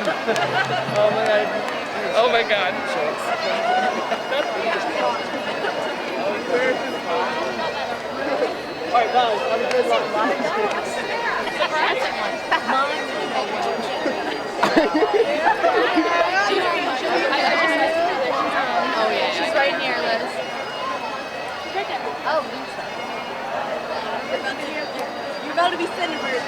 Oh my god. Oh my god. Alright guys, have a good luck. Oh yeah. She's right near Liz. Oh, Lisa. You're about to be sitting for your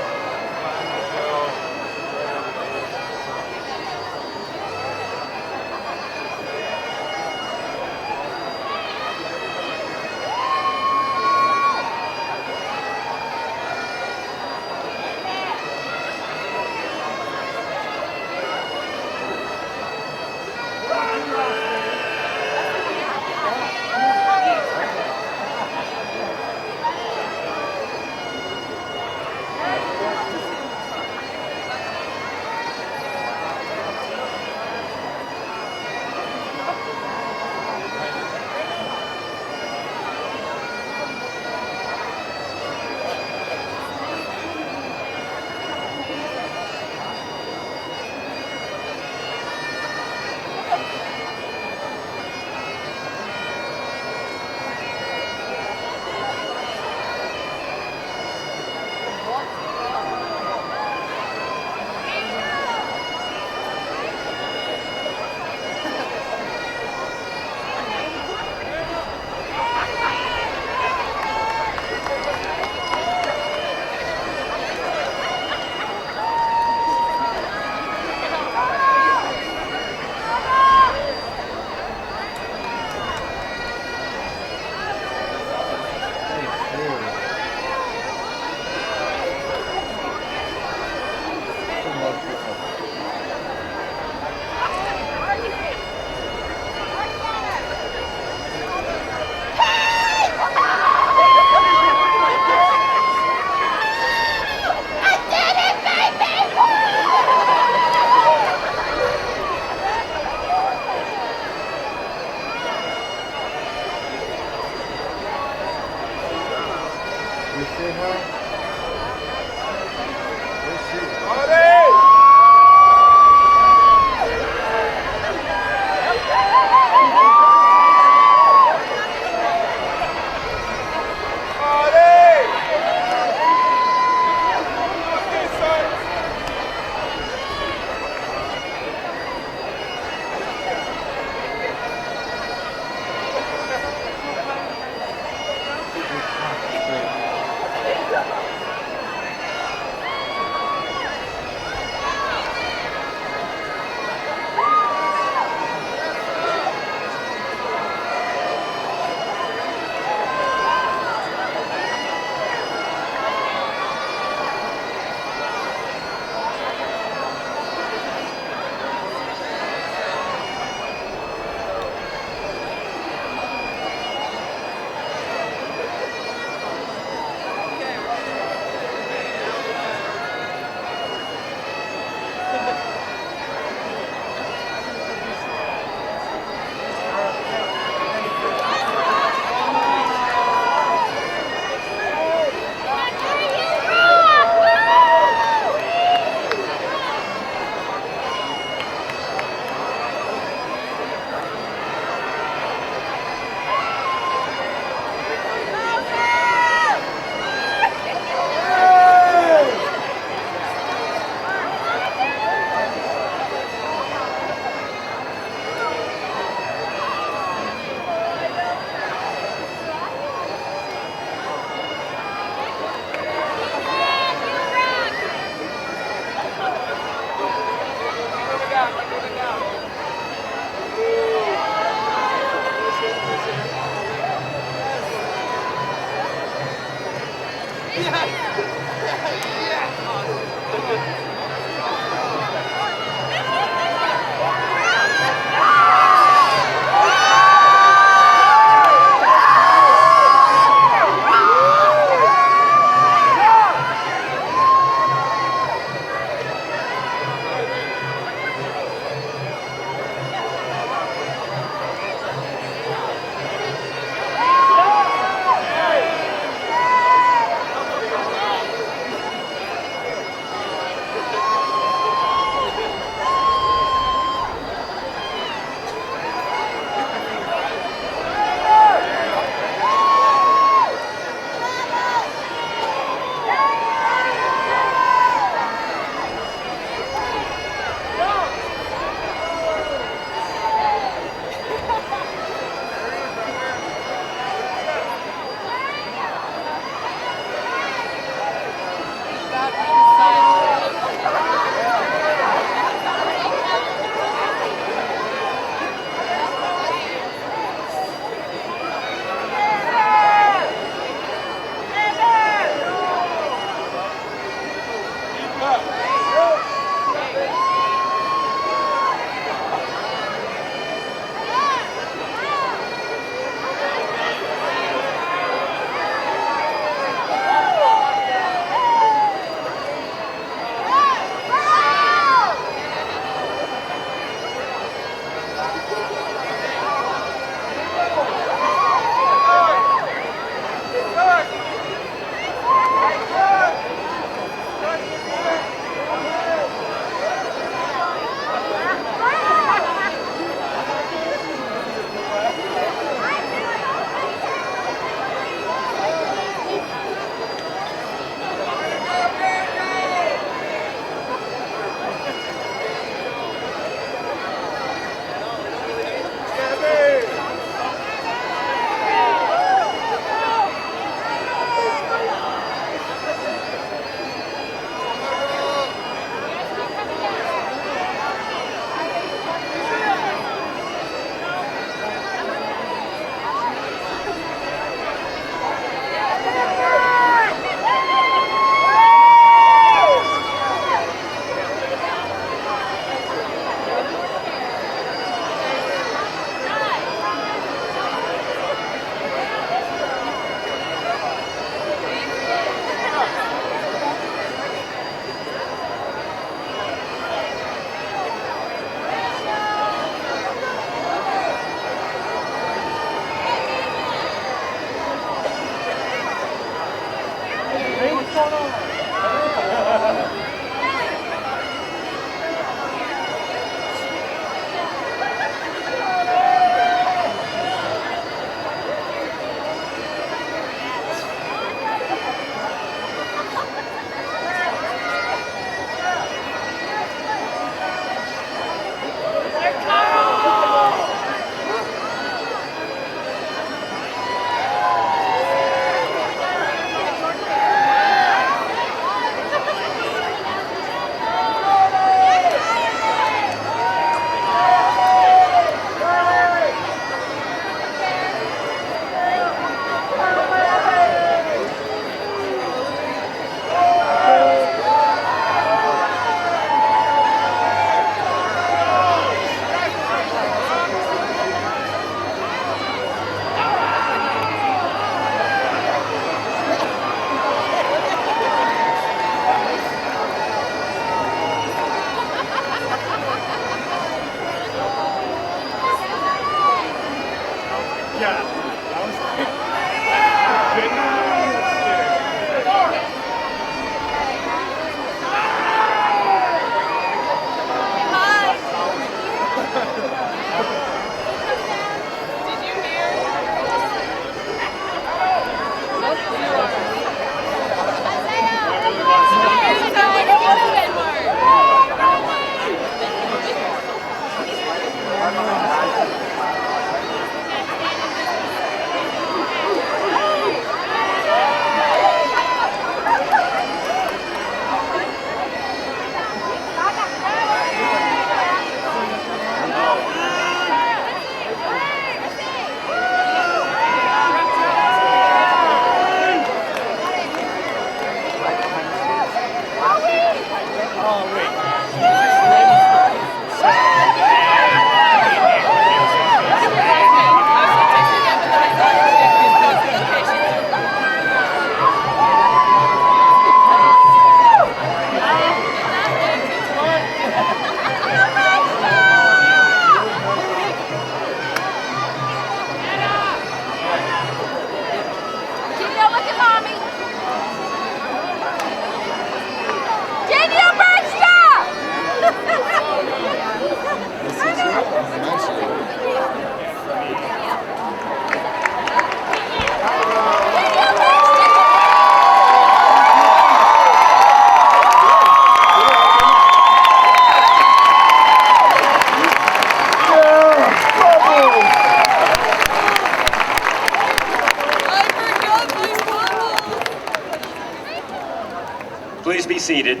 Please be seated.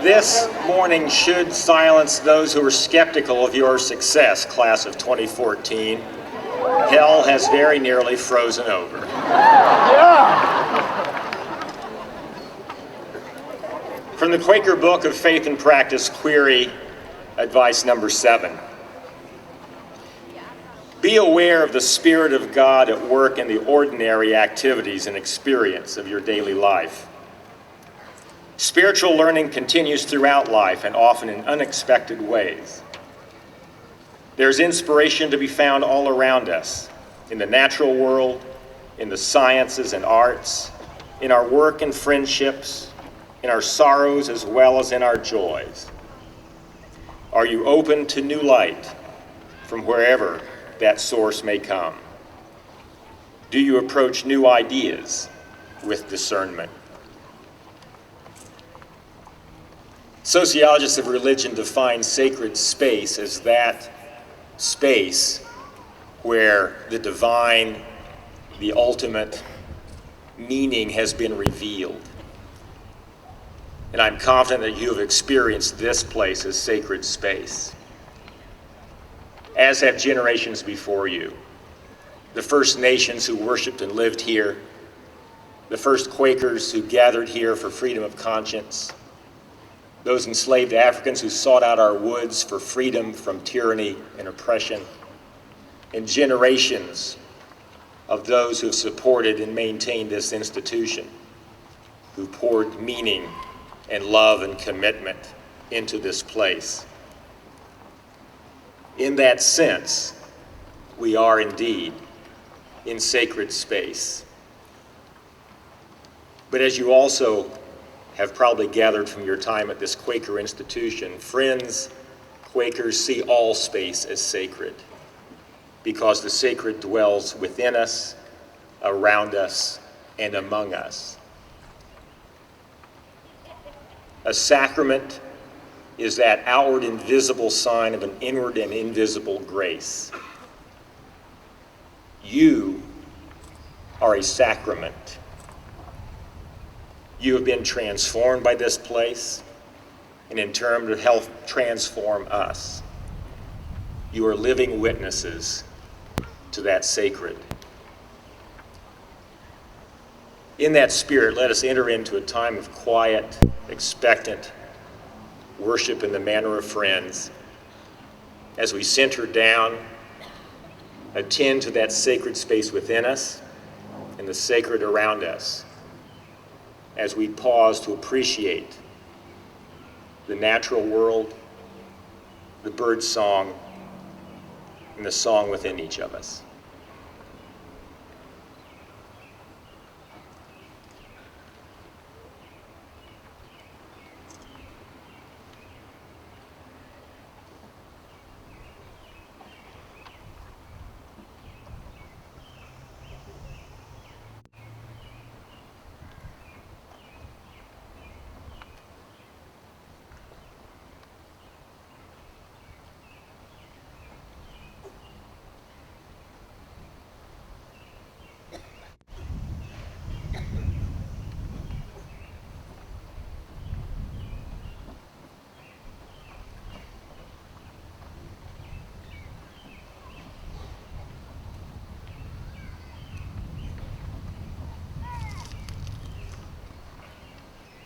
This morning should silence those who are skeptical of your success, class of 2014. Hell has very nearly frozen over. From the Quaker Book of Faith and Practice, query advice number 7. Be aware of the Spirit of God at work in the ordinary activities and experience of your daily life. Spiritual learning continues throughout life and often in unexpected ways. There's inspiration to be found all around us, in the natural world, in the sciences and arts, in our work and friendships, in our sorrows as well as in our joys. Are you open to new light from wherever that source may come? Do you approach new ideas with discernment? Sociologists of religion define sacred space as that space where the divine, the ultimate meaning has been revealed. And I'm confident that you have experienced this place as sacred space, as have generations before you. The First Nations who worshiped and lived here, the first Quakers who gathered here for freedom of conscience, those enslaved Africans who sought out our woods for freedom from tyranny and oppression, and generations of those who have supported and maintained this institution, who poured meaning and love and commitment into this place. In that sense, we are indeed in sacred space. But as you also have probably gathered from your time at this Quaker institution, friends, Quakers see all space as sacred because the sacred dwells within us, around us, and among us. A sacrament is that outward invisible sign of an inward and invisible grace. You are a sacrament. You have been transformed by this place, and in turn to help transform us. You are living witnesses to that sacred. In that spirit, let us enter into a time of quiet, expectant worship in the manner of friends as we center down, attend to that sacred space within us and the sacred around us as we pause to appreciate the natural world, the bird's song, and the song within each of us.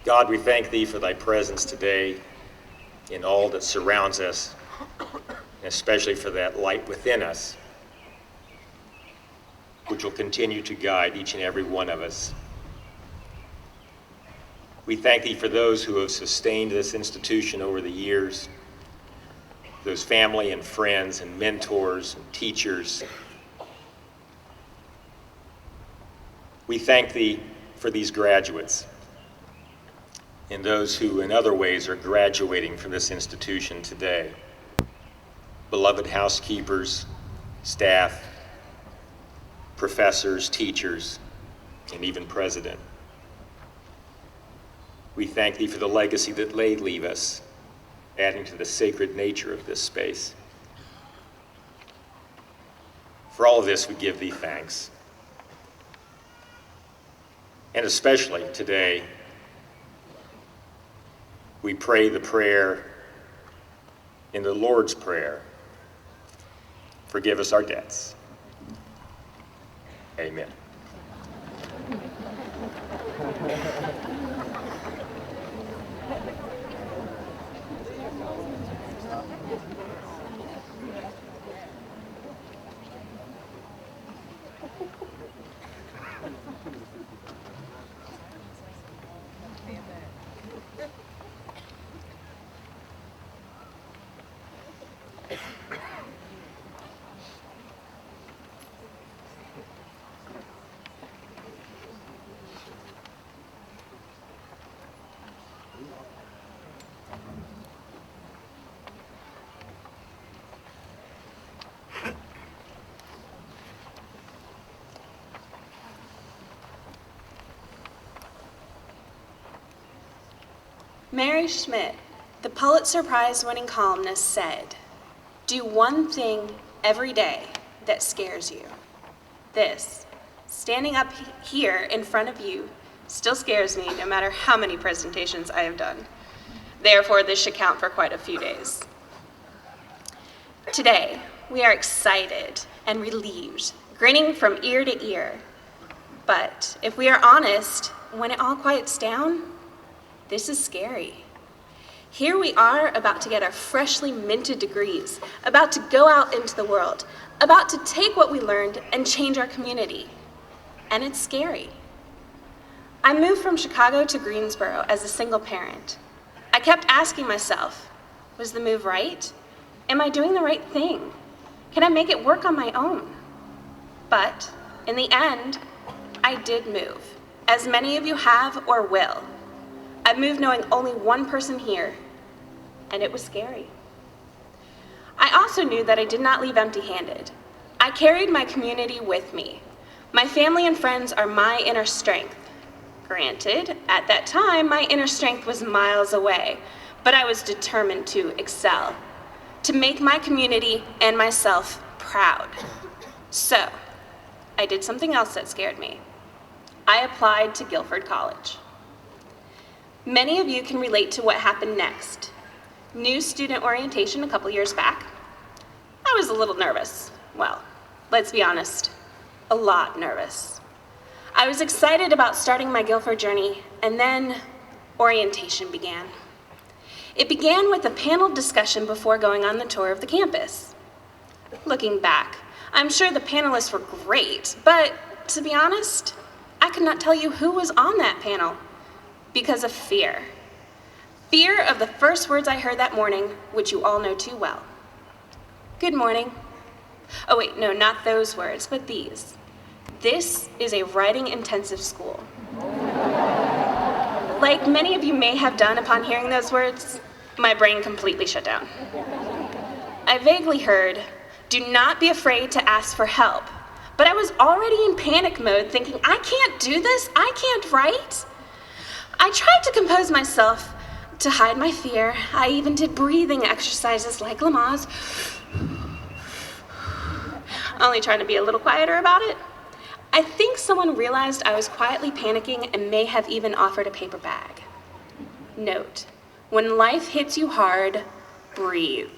God, we thank thee for thy presence today in all that surrounds us, and especially for that light within us, which will continue to guide each and every one of us. We thank thee for those who have sustained this institution over the years, those family and friends and mentors and teachers. We thank thee for these graduates and those who in other ways are graduating from this institution today. Beloved housekeepers, staff, professors, teachers, and even president. We thank thee for the legacy that they leave us, adding to the sacred nature of this space. For all of this, we give thee thanks. And especially today, we pray the prayer in the Lord's Prayer, forgive us our debts. Amen. Mary Schmidt, the Pulitzer Prize-winning columnist, said, "Do one thing every day that scares you." This, standing up here in front of you, still scares me no matter how many presentations I have done. Therefore, this should count for quite a few days. Today, we are excited and relieved, grinning from ear to ear. But if we are honest, when it all quiets down, this is scary. Here we are about to get our freshly minted degrees, about to go out into the world, about to take what we learned and change our community. And it's scary. I moved from Chicago to Greensboro as a single parent. I kept asking myself, was the move right? Am I doing the right thing? Can I make it work on my own? But in the end, I did move, as many of you have or will. I moved knowing only one person here, and it was scary. I also knew that I did not leave empty-handed. I carried my community with me. My family and friends are my inner strength. Granted, at that time, my inner strength was miles away, but I was determined to excel, to make my community and myself proud. So, I did something else that scared me. I applied to Guilford College. Many of you can relate to what happened next. New student orientation a couple years back. I was a little nervous. Well, let's be honest, a lot nervous. I was excited about starting my Guilford journey, and then orientation began. It began with a panel discussion before going on the tour of the campus. Looking back, I'm sure the panelists were great, but to be honest, I could not tell you who was on that panel. Because of fear. Fear of the first words I heard that morning, which you all know too well. Good morning. Oh wait, no, not those words, but these. This is a writing-intensive school. Like many of you may have done upon hearing those words, my brain completely shut down. I vaguely heard, do not be afraid to ask for help. But I was already in panic mode thinking, I can't do this, I can't write. I tried to compose myself to hide my fear. I even did breathing exercises like Lamaze, only trying to be a little quieter about it. I think someone realized I was quietly panicking and may have even offered a paper bag. Note, when life hits you hard, breathe.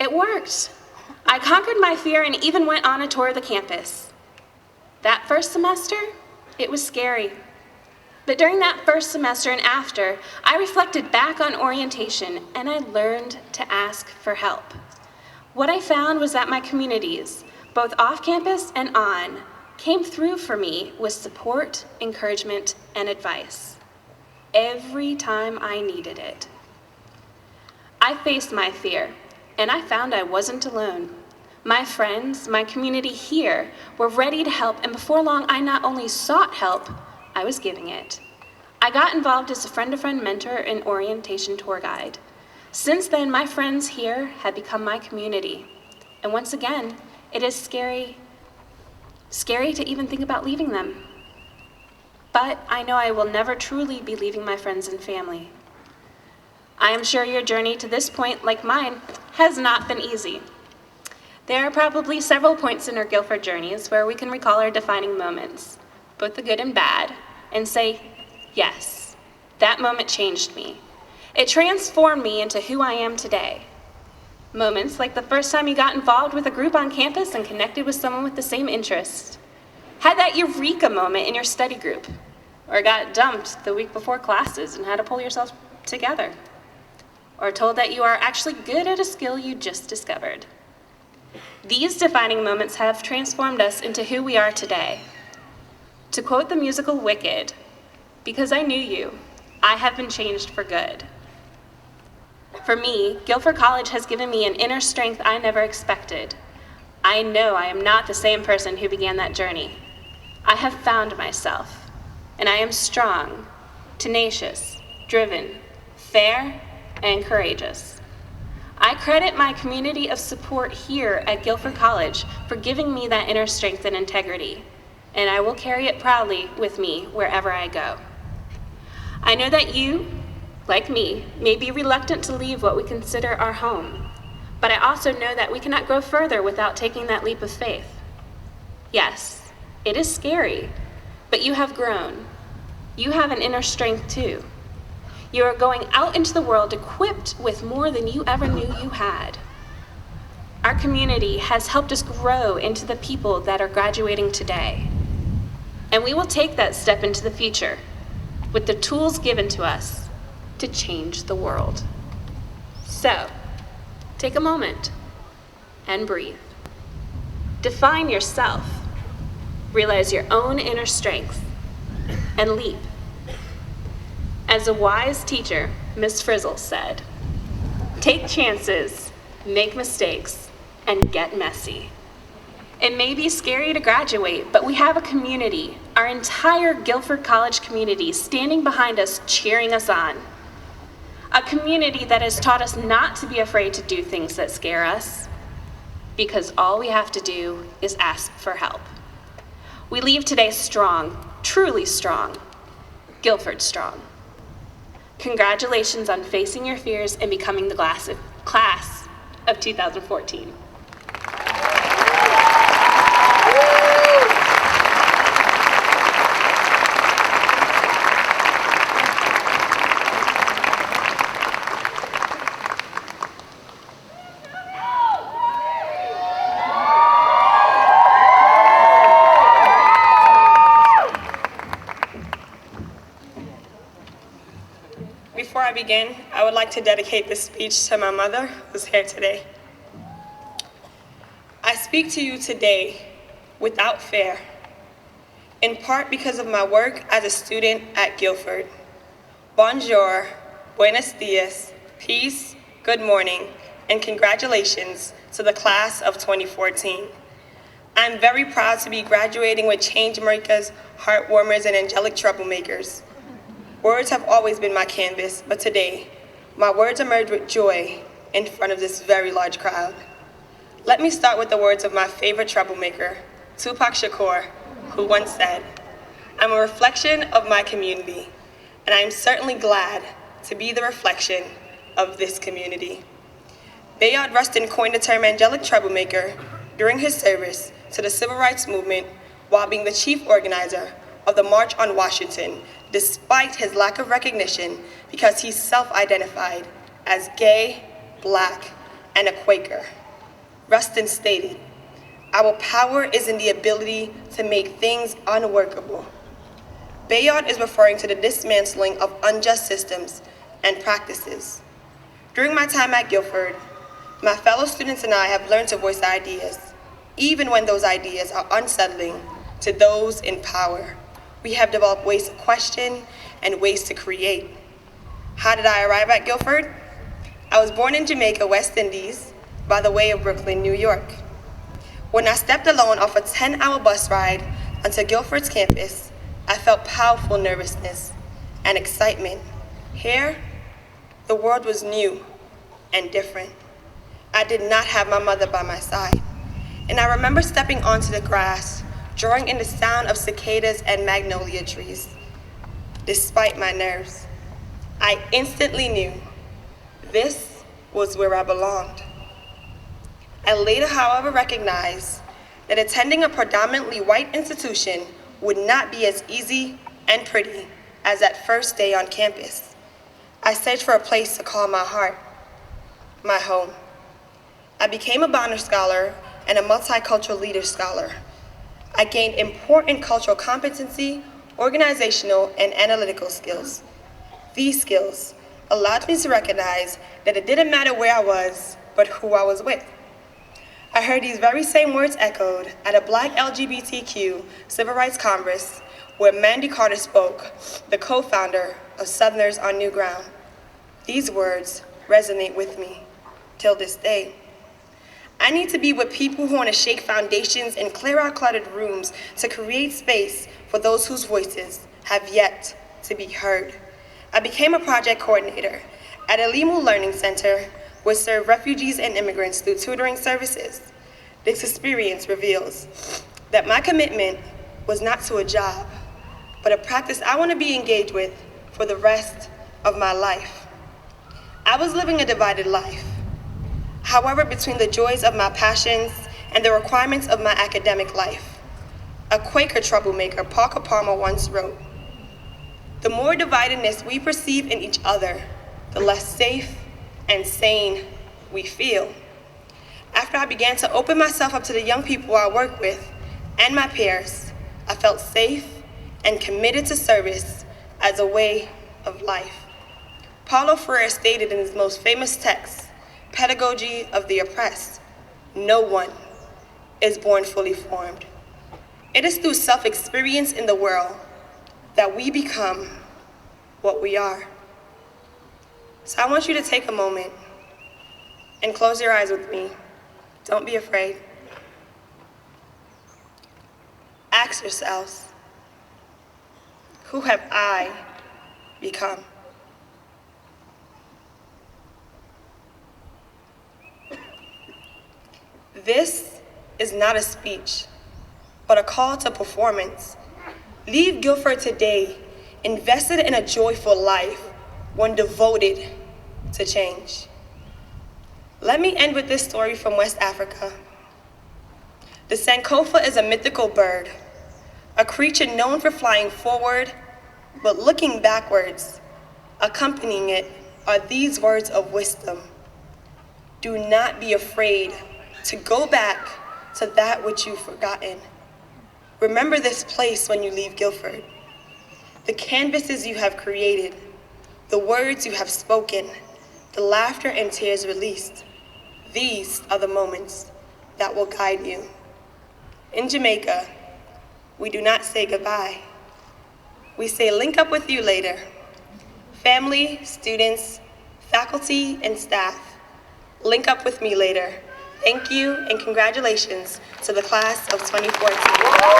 It worked. I conquered my fear and even went on a tour of the campus. That first semester, it was scary. But during that first semester and after, I reflected back on orientation and I learned to ask for help. What I found was that my communities, both off campus and on, came through for me with support, encouragement, and advice. Every time I needed it. I faced my fear, and I found I wasn't alone. My friends, my community here, were ready to help, and before long, I not only sought help, I was giving it. I got involved as a friend-to-friend mentor and orientation tour guide. Since then, my friends here have become my community. And once again, it is scary to even think about leaving them. But I know I will never truly be leaving my friends and family. I am sure your journey to this point, like mine, has not been easy. There are probably several points in our Guilford journeys where we can recall our defining moments, both the good and bad, and say, yes, that moment changed me. It transformed me into who I am today. Moments like the first time you got involved with a group on campus and connected with someone with the same interests. Had that eureka moment in your study group, or got dumped the week before classes and had to pull yourself together. Or told that you are actually good at a skill you just discovered. These defining moments have transformed us into who we are today. To quote the musical Wicked, "Because I knew you, I have been changed for good." For me, Guilford College has given me an inner strength I never expected. I know I am not the same person who began that journey. I have found myself, and I am strong, tenacious, driven, fair, and courageous. I credit my community of support here at Guilford College for giving me that inner strength and integrity, and I will carry it proudly with me wherever I go. I know that you, like me, may be reluctant to leave what we consider our home, but I also know that we cannot grow further without taking that leap of faith. Yes, it is scary, but you have grown. You have an inner strength too. You are going out into the world equipped with more than you ever knew you had. Our community has helped us grow into the people that are graduating today. And we will take that step into the future with the tools given to us to change the world. So, take a moment and breathe. Define yourself, realize your own inner strength, and leap. As a wise teacher, Miss Frizzle said, "Take chances, make mistakes, and get messy." It may be scary to graduate, but we have a community, our entire Guilford College community, standing behind us, cheering us on. A community that has taught us not to be afraid to do things that scare us, because all we have to do is ask for help. We leave today strong, truly strong, Guilford strong. Congratulations on facing your fears and becoming the class of 2014. Before I begin, I would like to dedicate this speech to my mother, who's here today. I speak to you today without fear, in part because of my work as a student at Guilford. Bonjour, buenos dias, peace, good morning, and congratulations to the class of 2014. I'm very proud to be graduating with change makers, heartwarmers, and angelic troublemakers. Words have always been my canvas, but today, my words emerge with joy in front of this very large crowd. Let me start with the words of my favorite troublemaker, Tupac Shakur, who once said, "I'm a reflection of my community, and I am certainly glad to be the reflection of this community." Bayard Rustin coined the term angelic troublemaker during his service to the civil rights movement while being the chief organizer of the March on Washington, despite his lack of recognition because he self-identified as gay, Black, and a Quaker. Rustin stated, "Our power is in the ability to make things unworkable." Bayard is referring to the dismantling of unjust systems and practices. During my time at Guilford, my fellow students and I have learned to voice ideas, even when those ideas are unsettling to those in power. We have developed ways to question and ways to create. How did I arrive at Guilford? I was born in Jamaica, West Indies, by the way of Brooklyn, New York. When I stepped alone off a 10-hour bus ride onto Guilford's campus, I felt powerful nervousness and excitement. Here, the world was new and different. I did not have my mother by my side, and I remember stepping onto the grass, drawing in the sound of cicadas and magnolia trees. Despite my nerves, I instantly knew this was where I belonged. I later, however, recognized that attending a predominantly white institution would not be as easy and pretty as that first day on campus. I searched for a place to call my heart, my home. I became a Bonner Scholar and a Multicultural Leader Scholar. I gained important cultural competency, organizational, and analytical skills. These skills allowed me to recognize that it didn't matter where I was, but who I was with. I heard these very same words echoed at a Black LGBTQ Civil Rights Congress where Mandy Carter spoke, the co-founder of Southerners on New Ground. These words resonate with me till this day. I need to be with people who want to shake foundations and clear out cluttered rooms to create space for those whose voices have yet to be heard. I became a project coordinator at Alimu Learning Center, which served refugees and immigrants through tutoring services. This experience reveals that my commitment was not to a job, but a practice I want to be engaged with for the rest of my life. I was living a divided life. However, between the joys of my passions and the requirements of my academic life, a Quaker troublemaker, Parker Palmer, once wrote, "The more dividedness we perceive in each other, the less safe and sane we feel." After I began to open myself up to the young people I work with and my peers, I felt safe and committed to service as a way of life. Paulo Freire stated in his most famous text, Pedagogy of the Oppressed, "No one is born fully formed. It is through self-experience in the world that we become what we are." So I want you to take a moment and close your eyes with me. Don't be afraid. Ask yourselves, who have I become? This is not a speech, but a call to performance. Leave Guilford today invested in a joyful life, one devoted to change. Let me end with this story from West Africa. The Sankofa is a mythical bird, a creature known for flying forward, but looking backwards. Accompanying it are these words of wisdom. Do not be afraid to go back to that which you've forgotten. Remember this place when you leave Guilford. The canvases you have created, the words you have spoken, the laughter and tears released. These are the moments that will guide you. In Jamaica, we do not say goodbye. We say link up with you later. Family, students, faculty, and staff, link up with me later. Thank you and congratulations to the class of 2014.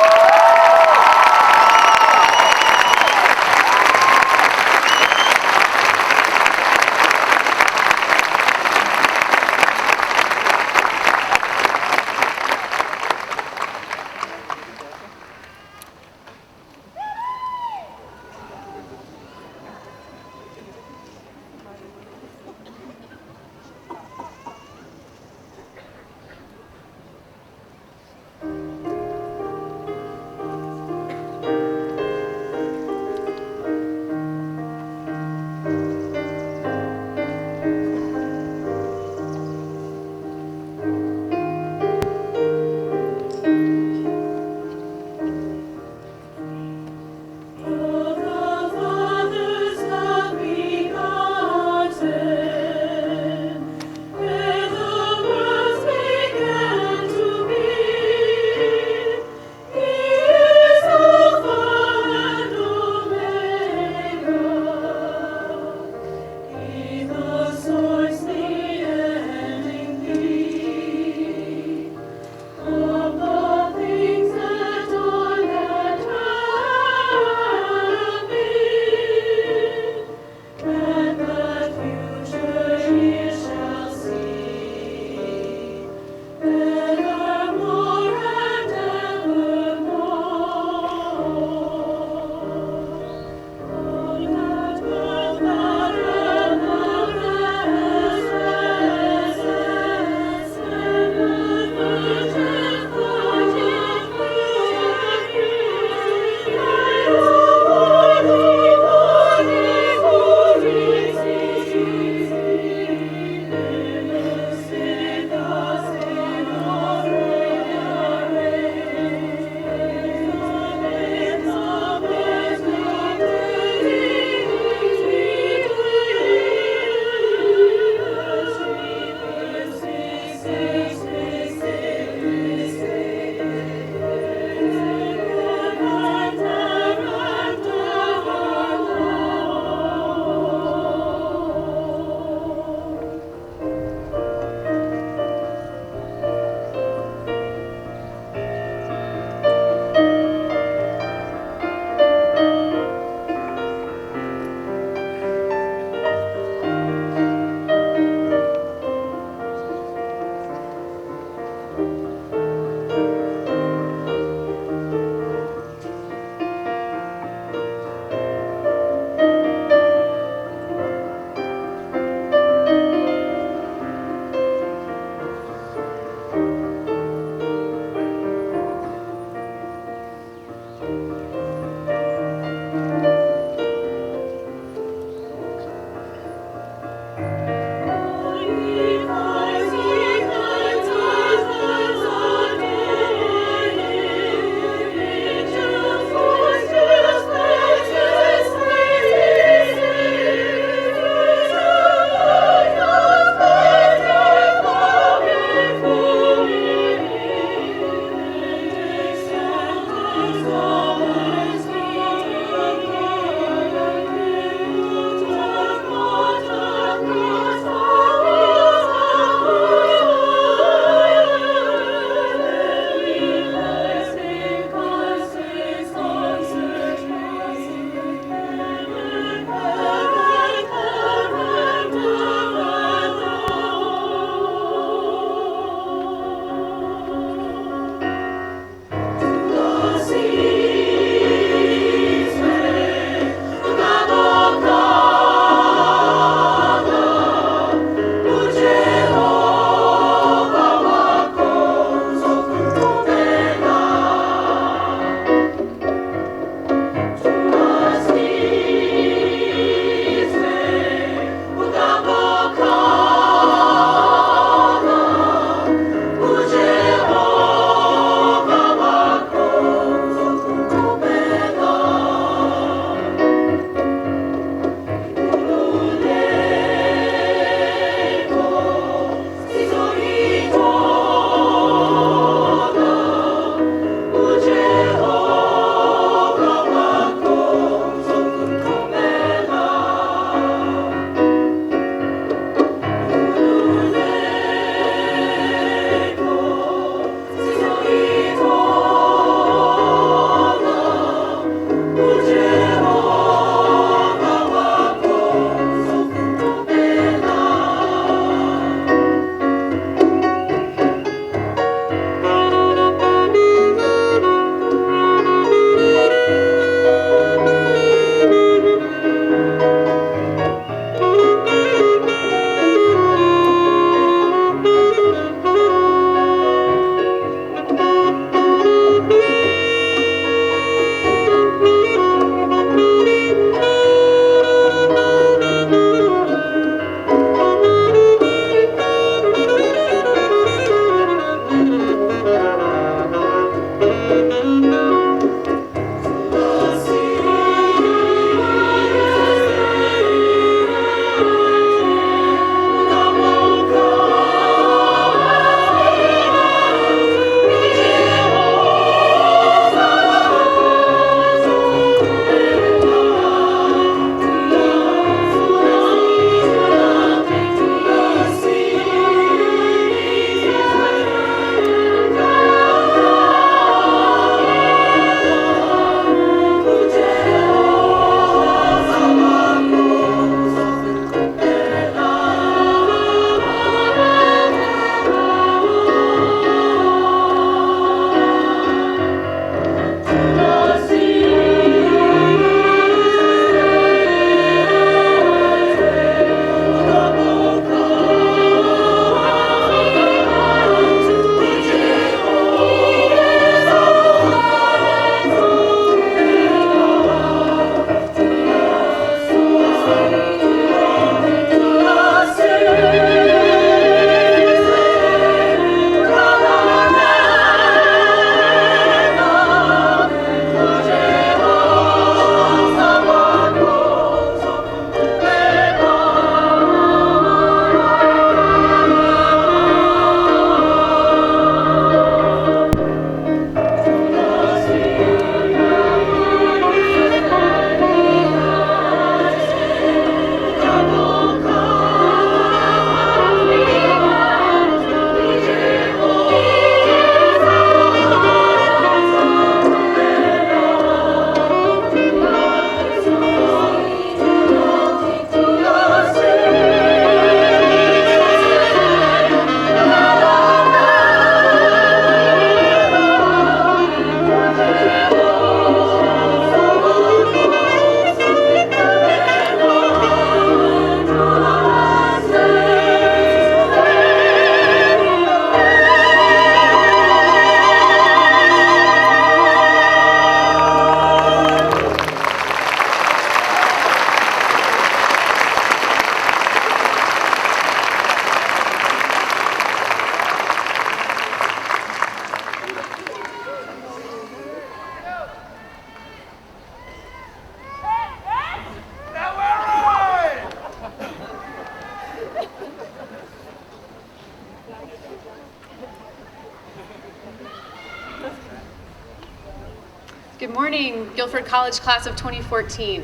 Good morning, Guilford College Class of 2014.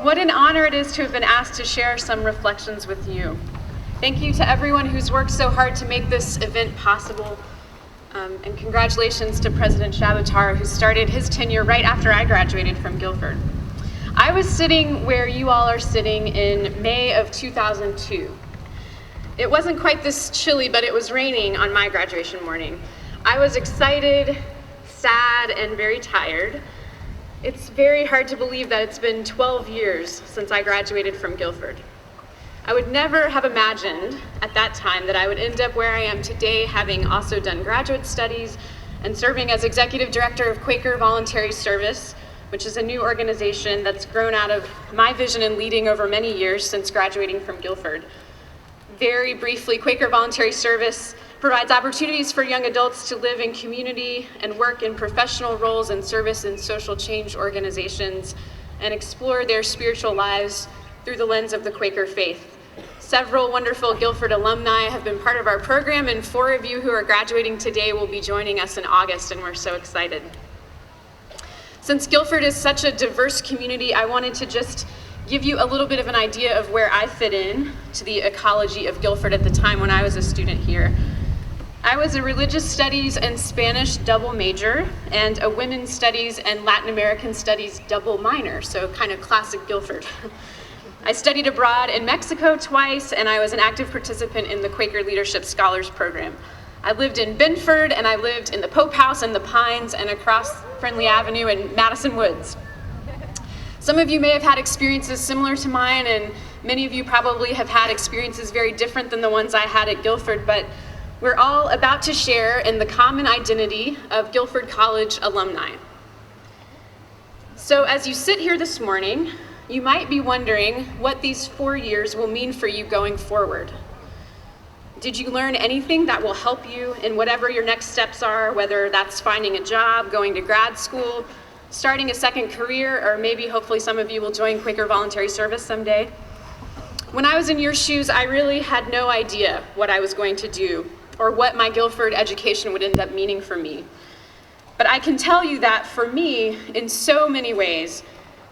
What an honor it is to have been asked to share some reflections with you. Thank you to everyone who's worked so hard to make this event possible. And congratulations to President Shabatar, who started his tenure right after I graduated from Guilford. I was sitting where you all are sitting in May of 2002. It wasn't quite this chilly, but it was raining on my graduation morning. I was excited, sad, and very tired. It's very hard to believe that it's been 12 years since I graduated from Guilford. I would never have imagined at that time that I would end up where I am today, having also done graduate studies and serving as executive director of Quaker Voluntary Service, which is a new organization that's grown out of my vision and leading over many years since graduating from Guilford. Very briefly, Quaker Voluntary Service provides opportunities for young adults to live in community and work in professional roles in service and social change organizations and explore their spiritual lives through the lens of the Quaker faith. Several wonderful Guilford alumni have been part of our program, and 4 of you who are graduating today will be joining us in August, and we're so excited. Since Guilford is such a diverse community, I wanted to just give you a little bit of an idea of where I fit in to the ecology of Guilford at the time when I was a student here. I was a religious studies and Spanish double major and a women's studies and Latin American studies double minor, so kind of classic Guilford. I studied abroad in Mexico twice, and I was an active participant in the Quaker Leadership Scholars Program. I lived in Benford, and I lived in the Pope House and the Pines and across Friendly Avenue in Madison Woods. Some of you may have had experiences similar to mine, and many of you probably have had experiences very different than the ones I had at Guilford, but we're all about to share in the common identity of Guilford College alumni. So as you sit here this morning, you might be wondering what these 4 years will mean for you going forward. Did you learn anything that will help you in whatever your next steps are, whether that's finding a job, going to grad school, starting a second career, or maybe hopefully some of you will join Quaker Voluntary Service someday? When I was in your shoes, I really had no idea what I was going to do or what my Guilford education would end up meaning for me. But I can tell you that for me, in so many ways,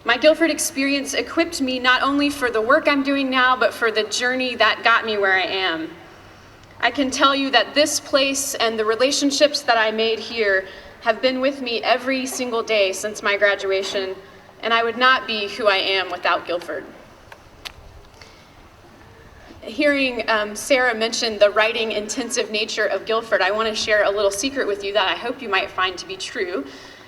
my Guilford experience equipped me not only for the work I'm doing now, but for the journey that got me where I am. I can tell you that this place and the relationships that I made here have been with me every single day since my graduation, and I would not be who I am without Guilford. Hearing Sarah mention the writing intensive nature of Guilford, I want to share a little secret with you that I hope you might find to be true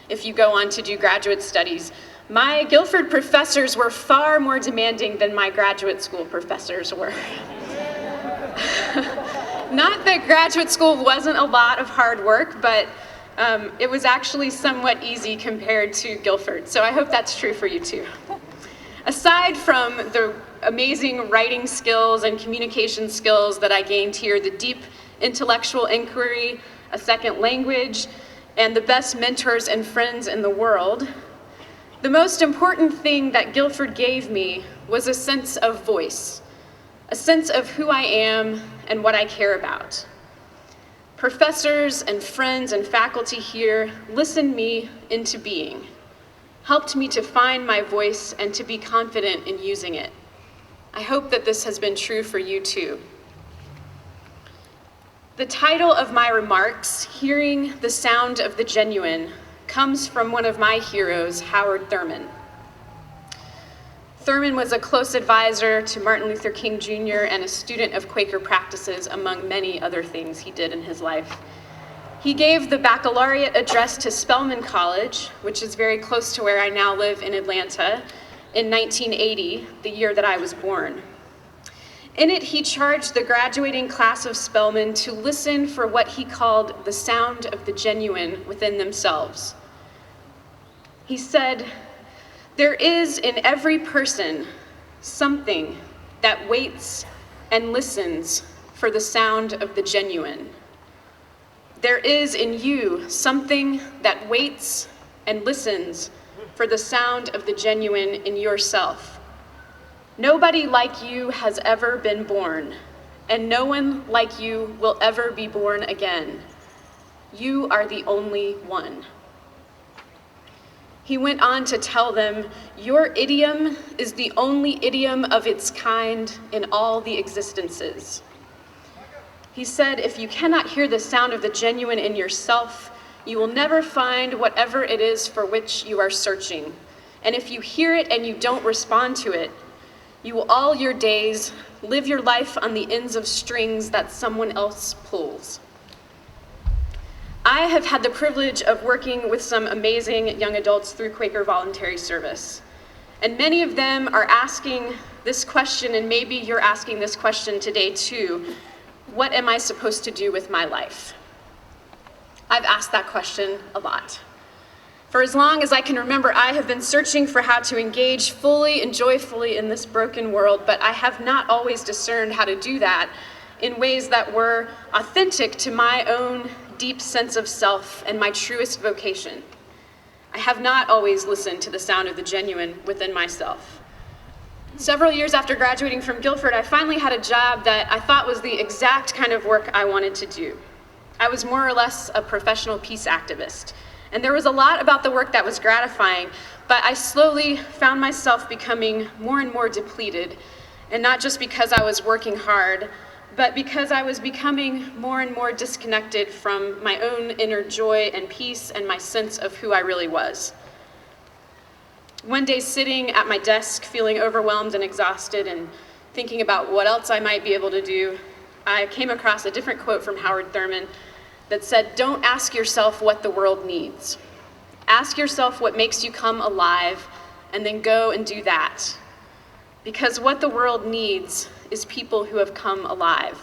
if you go on to do graduate studies. My Guilford professors were far more demanding than my graduate school professors were. Not that graduate school wasn't a lot of hard work, but it was actually somewhat easy compared to Guilford, so I hope that's true for you too. Aside from the amazing writing skills and communication skills that I gained here, the deep intellectual inquiry, a second language, and the best mentors and friends in the world, the most important thing that Guilford gave me was a sense of voice, a sense of who I am and what I care about. Professors and friends and faculty here listened me into being, helped me to find my voice and to be confident in using it. I hope that this has been true for you too. The title of my remarks, Hearing the Sound of the Genuine, comes from one of my heroes, Howard Thurman. Thurman was a close advisor to Martin Luther King Jr. and a student of Quaker practices, among many other things he did in his life. He gave the baccalaureate address to Spelman College, which is very close to where I now live in Atlanta, in 1980, the year that I was born. In it, he charged the graduating class of Spelman to listen for what he called the sound of the genuine within themselves. He said, "There is in every person something that waits and listens for the sound of the genuine. There is in you something that waits and listens for the sound of the genuine in yourself. Nobody like you has ever been born, and no one like you will ever be born again. You are the only one." He went on to tell them, "Your idiom is the only idiom of its kind in all the existences." He said, "If you cannot hear the sound of the genuine in yourself, you will never find whatever it is for which you are searching. And if you hear it and you don't respond to it, you will all your days live your life on the ends of strings that someone else pulls." I have had the privilege of working with some amazing young adults through Quaker Voluntary Service. And many of them are asking this question, and maybe you're asking this question today too: what am I supposed to do with my life? I've asked that question a lot. For as long as I can remember, I have been searching for how to engage fully and joyfully in this broken world, but I have not always discerned how to do that in ways that were authentic to my own deep sense of self and my truest vocation. I have not always listened to the sound of the genuine within myself. Several years after graduating from Guilford, I finally had a job that I thought was the exact kind of work I wanted to do. I was more or less a professional peace activist, and there was a lot about the work that was gratifying, but I slowly found myself becoming more and more depleted, and not just because I was working hard, but because I was becoming more and more disconnected from my own inner joy and peace and my sense of who I really was. One day, sitting at my desk, feeling overwhelmed and exhausted and thinking about what else I might be able to do, I came across a different quote from Howard Thurman that said, "Don't ask yourself what the world needs. Ask yourself what makes you come alive, and then go and do that. Because what the world needs is people who have come alive."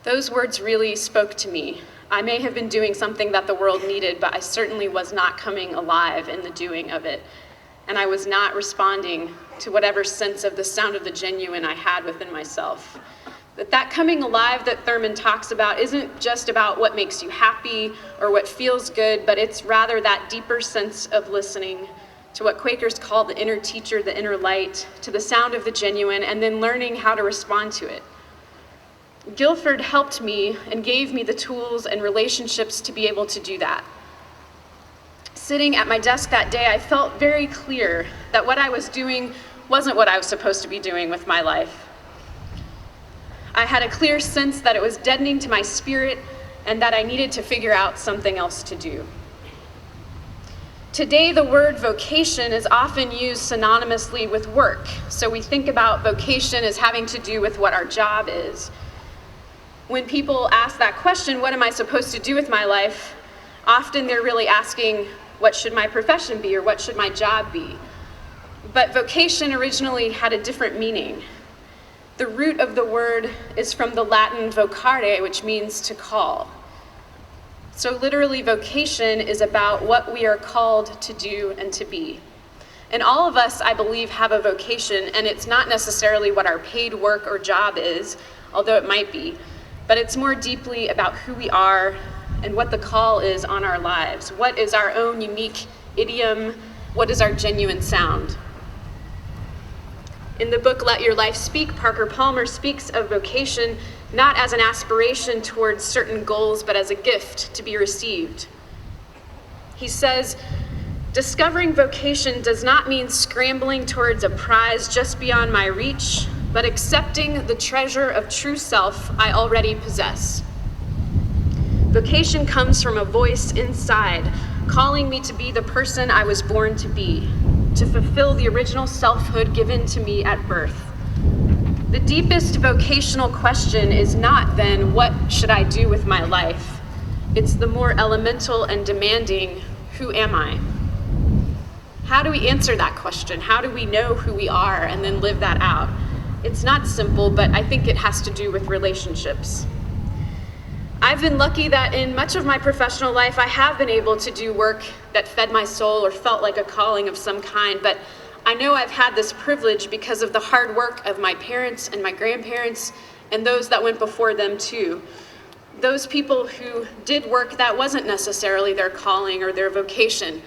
Those words really spoke to me. I may have been doing something that the world needed, but I certainly was not coming alive in the doing of it. And I was not responding to whatever sense of the sound of the genuine I had within myself. That coming alive that Thurman talks about isn't just about what makes you happy or what feels good, but it's rather that deeper sense of listening to what Quakers call the inner teacher, the inner light, to the sound of the genuine, and then learning how to respond to it. Guilford helped me and gave me the tools and relationships to be able to do that. Sitting at my desk that day, I felt very clear that what I was doing wasn't what I was supposed to be doing with my life. I had a clear sense that it was deadening to my spirit and that I needed to figure out something else to do. Today, the word vocation is often used synonymously with work. So we think about vocation as having to do with what our job is. When people ask that question, what am I supposed to do with my life? Often they're really asking, what should my profession be, or what should my job be? But vocation originally had a different meaning. The root of the word is from the Latin vocare, which means to call. So literally, vocation is about what we are called to do and to be. And all of us, I believe, have a vocation, and it's not necessarily what our paid work or job is, although it might be, but it's more deeply about who we are and what the call is on our lives. What is our own unique idiom? What is our genuine sound? In the book, Let Your Life Speak, Parker Palmer speaks of vocation not as an aspiration towards certain goals, but as a gift to be received. He says, "Discovering vocation does not mean scrambling towards a prize just beyond my reach, but accepting the treasure of true self I already possess. Vocation comes from a voice inside, calling me to be the person I was born to be, to fulfill the original selfhood given to me at birth. The deepest vocational question is not then, what should I do with my life? It's the more elemental and demanding, who am I? How do we answer that question? How do we know who we are and then live that out? It's not simple, but I think it has to do with relationships. I've been lucky that in much of my professional life, I have been able to do work that fed my soul or felt like a calling of some kind, but I know I've had this privilege because of the hard work of my parents and my grandparents and those that went before them too. Those people who did work that wasn't necessarily their calling or their vocation.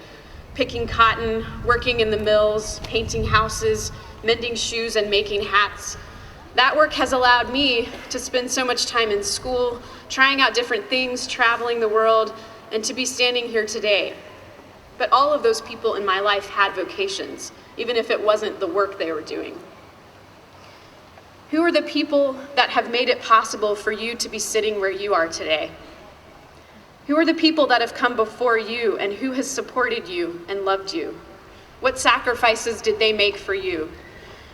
Picking cotton, working in the mills, painting houses, mending shoes, and making hats. That work has allowed me to spend so much time in school, trying out different things, traveling the world, and to be standing here today. but all of those people in my life had vocations, even if it wasn't the work they were doing. Who are the people that have made it possible for you to be sitting where you are today? Who are the people that have come before you and who has supported you and loved you? What sacrifices did they make for you?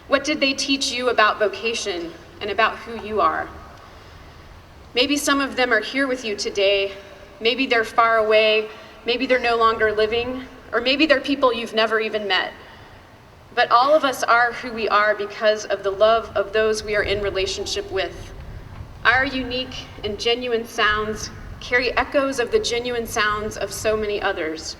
What did they teach you about vocation and about who you are? Maybe some of them are here with you today. Maybe they're far away. Maybe they're no longer living. Or maybe they're people you've never even met. But all of us are who we are because of the love of those we are in relationship with. Our unique and genuine sounds carry echoes of the genuine sounds of so many others.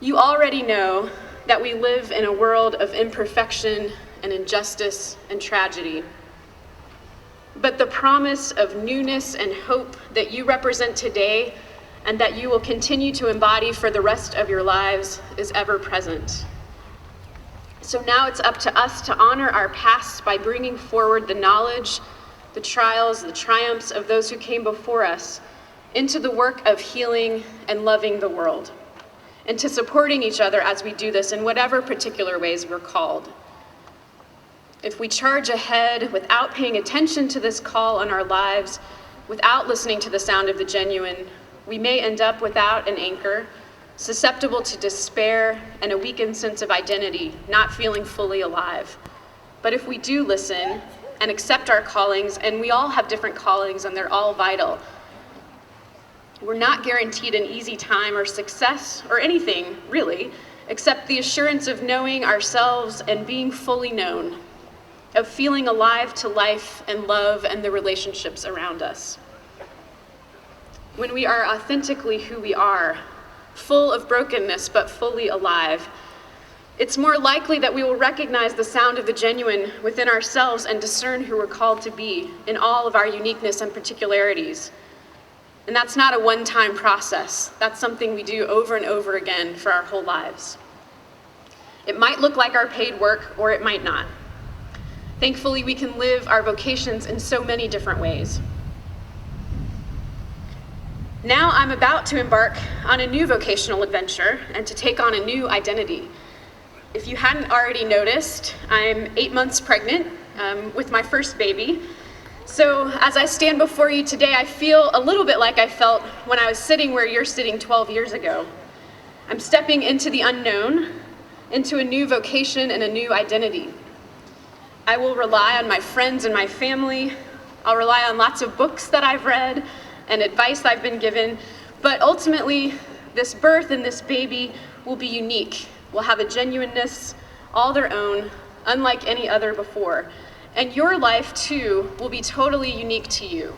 You already know that we live in a world of imperfection and injustice and tragedy. But the promise of newness and hope that you represent today and that you will continue to embody for the rest of your lives is ever present. So now it's up to us to honor our past by bringing forward the knowledge, the trials, the triumphs of those who came before us into the work of healing and loving the world, and to supporting each other as we do this in whatever particular ways we're called. If we charge ahead without paying attention to this call on our lives, without listening to the sound of the genuine, we may end up without an anchor, susceptible to despair and a weakened sense of identity, not feeling fully alive. But if we do listen and accept our callings, and we all have different callings and they're all vital, we're not guaranteed an easy time or success or anything, really, except the assurance of knowing ourselves and being fully known, of feeling alive to life and love and the relationships around us. When we are authentically who we are, full of brokenness but fully alive, it's more likely that we will recognize the sound of the genuine within ourselves and discern who we're called to be in all of our uniqueness and particularities. And that's not a one-time process. That's something we do over and over again for our whole lives. It might look like our paid work, or it might not. Thankfully, we can live our vocations in so many different ways. Now I'm about to embark on a new vocational adventure and to take on a new identity. If you hadn't already noticed, I'm 8 months pregnant with my first baby. So as I stand before you today, I feel a little bit like I felt when I was sitting where you're sitting 12 years ago. I'm stepping into the unknown, into a new vocation and a new identity. I will rely on my friends and my family. I'll rely on lots of books that I've read and advice I've been given. But ultimately, this birth and this baby will be unique, will have a genuineness all their own, unlike any other before. And your life, too, will be totally unique to you.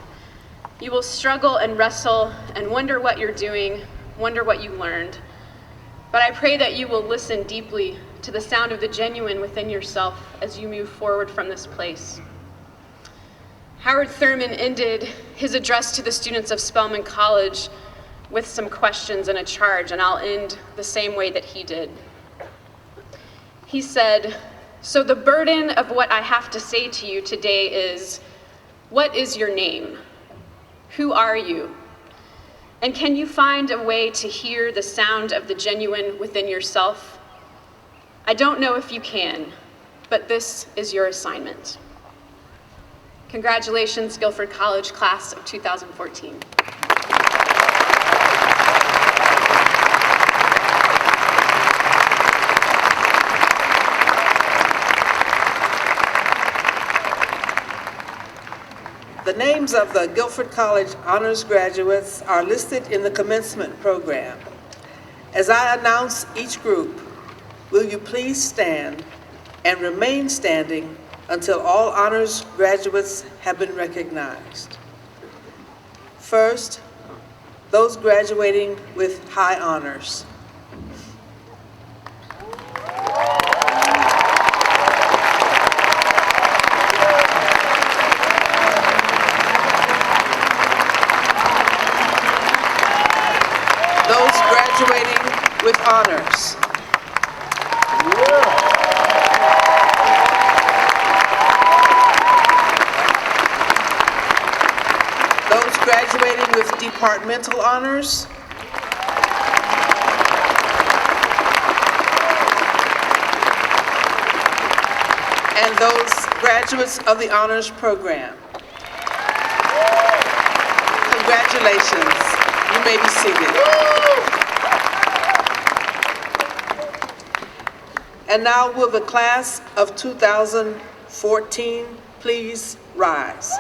You will struggle and wrestle and wonder what you're doing, wonder what you learned. But I pray that you will listen deeply to the sound of the genuine within yourself as you move forward from this place. Howard Thurman ended his address to the students of Spelman College with some questions and a charge, and I'll end the same way that he did. He said, "So the burden of what I have to say to you today is, what is your name? Who are you? And can you find a way to hear the sound of the genuine within yourself? I don't know if you can, but this is your assignment." Congratulations, Guilford College class of 2014. The names of the Guilford College honors graduates are listed in the commencement program. As I announce each group, will you please stand and remain standing until all honors graduates have been recognized. First, those graduating with high honors. Those graduating with honors. Those graduating with departmental honors. and those graduates of the honors program. Congratulations. You may be seated. And now will the class of 2014 please rise?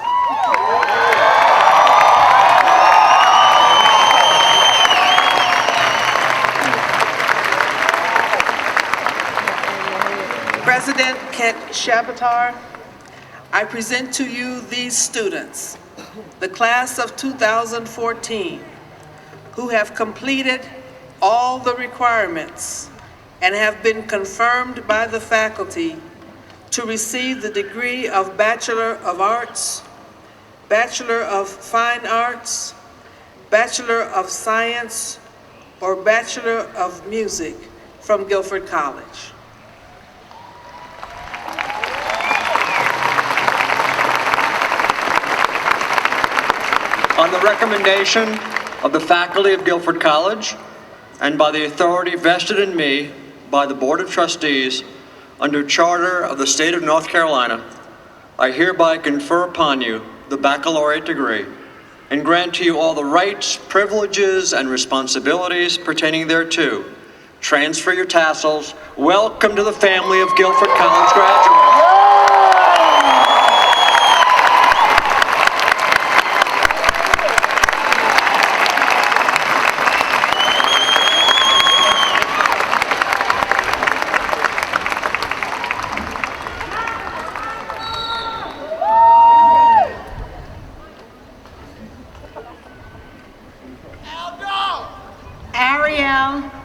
President Kent Shabatar, I present to you these students, the class of 2014, who have completed all the requirements and have been confirmed by the faculty to receive the degree of Bachelor of Arts, Bachelor of Fine Arts, Bachelor of Science, or Bachelor of Music from Guilford College. On the recommendation of the faculty of Guilford College and by the authority vested in me by the Board of Trustees under Charter of the State of North Carolina, I hereby confer upon you the baccalaureate degree and grant to you all the rights, privileges, and responsibilities pertaining thereto. Transfer your tassels. Welcome to the family of Guilford College graduates.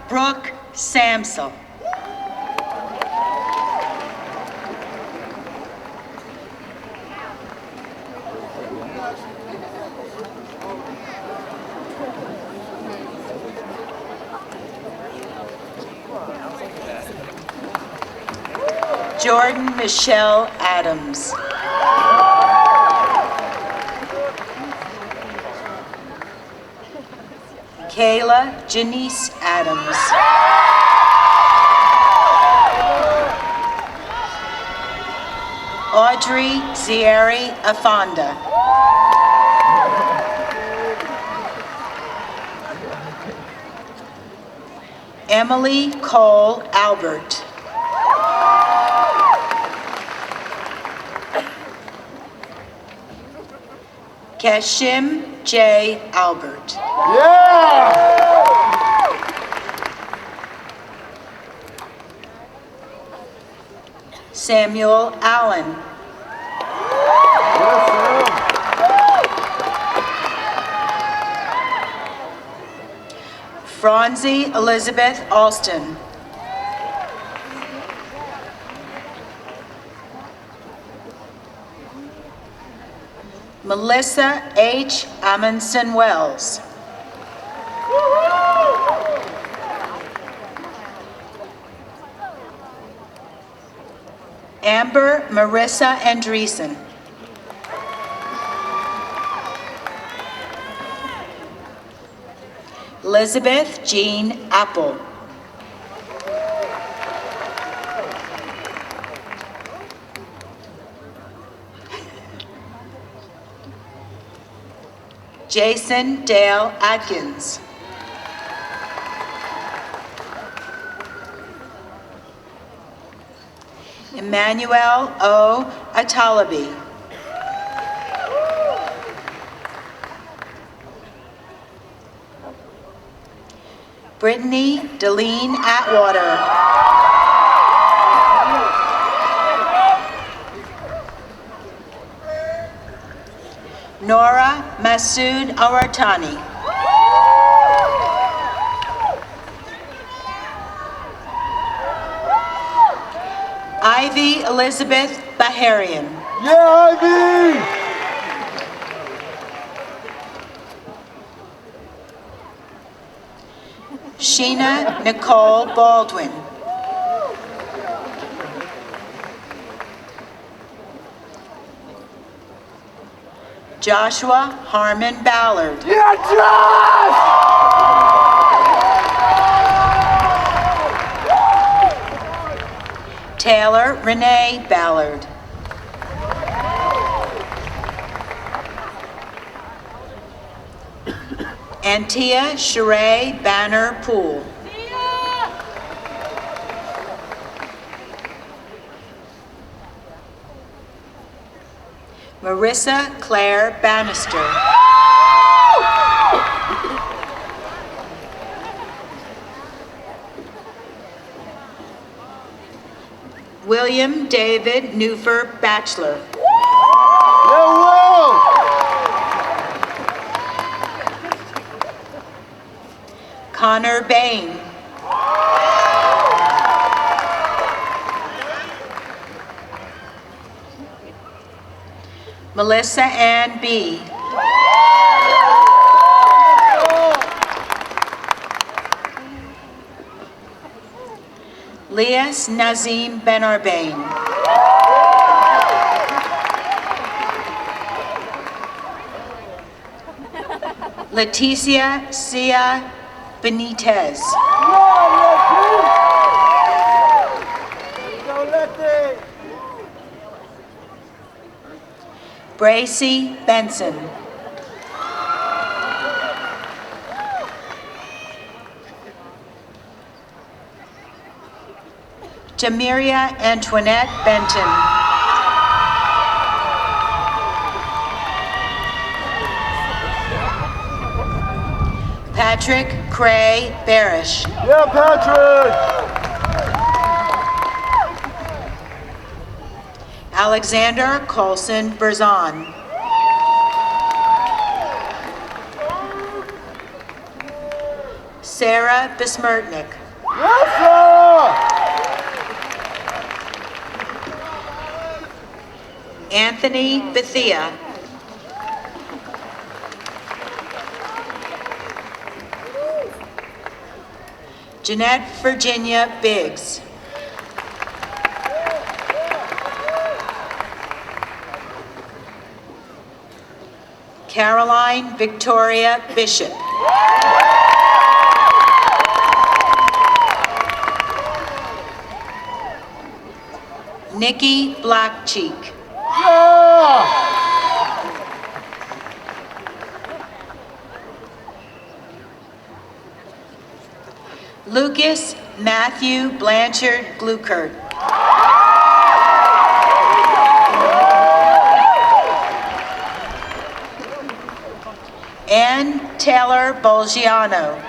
Brooke Samsel. Jordan Michelle Adams. Kayla Janice Adams. Audrey Zieri Afonda. Emily Cole Albert. Kashim J. Albert. Samuel Allen. Franzi Elizabeth Alston. Melissa H. Amundsen Wells. Amber Marissa Andreessen. Elizabeth Jean Apple. Jason Dale Atkins. Emmanuel O. Atalabi. Brittany Deline Atwater. Nora Masood Awartani. Ivy Elizabeth Baharian. Yeah, Ivy! Sheena Nicole Baldwin. Joshua Harmon Ballard. Yeah, Josh! Taylor Renee Ballard. Antia Sheree Banner Poole. Marissa Claire Bannister. William David Newfer Bachelor. Connor Bain. Melissa Ann B. Lias Nazim Benarbain. Leticia Sia Benitez. Bracy Benson. Jamiria Antoinette Benton. Patrick Cray Barish. Yeah, Patrick! Alexander Colson Berzon. Sarah Besmertnik. Yes, Sarah! Anthony Bethia. Jeanette Virginia Biggs. Caroline Victoria Bishop. Nikki Blackcheek. Yeah! Lucas Matthew Blanchard Gluckert. Ann Taylor Bolgiano.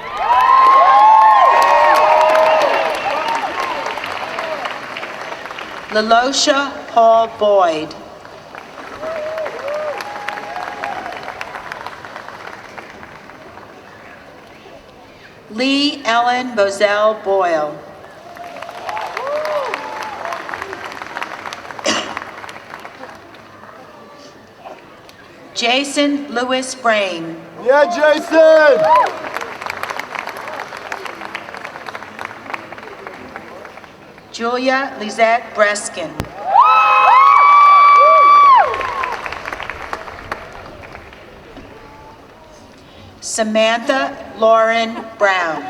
Lelosha Paul Boyd. Lee Ellen Bozell Boyle. Jason Lewis Brain. Yeah, Jason! Julia Lizette Breskin. Samantha Lauren Brown.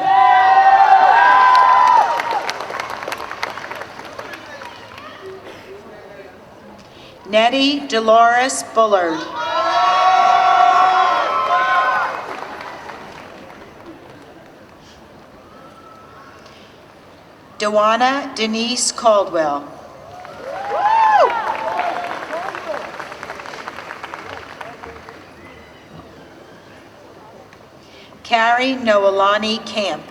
Nettie Dolores Bullard. Dewana Denise Caldwell. Carrie Noelani Camp.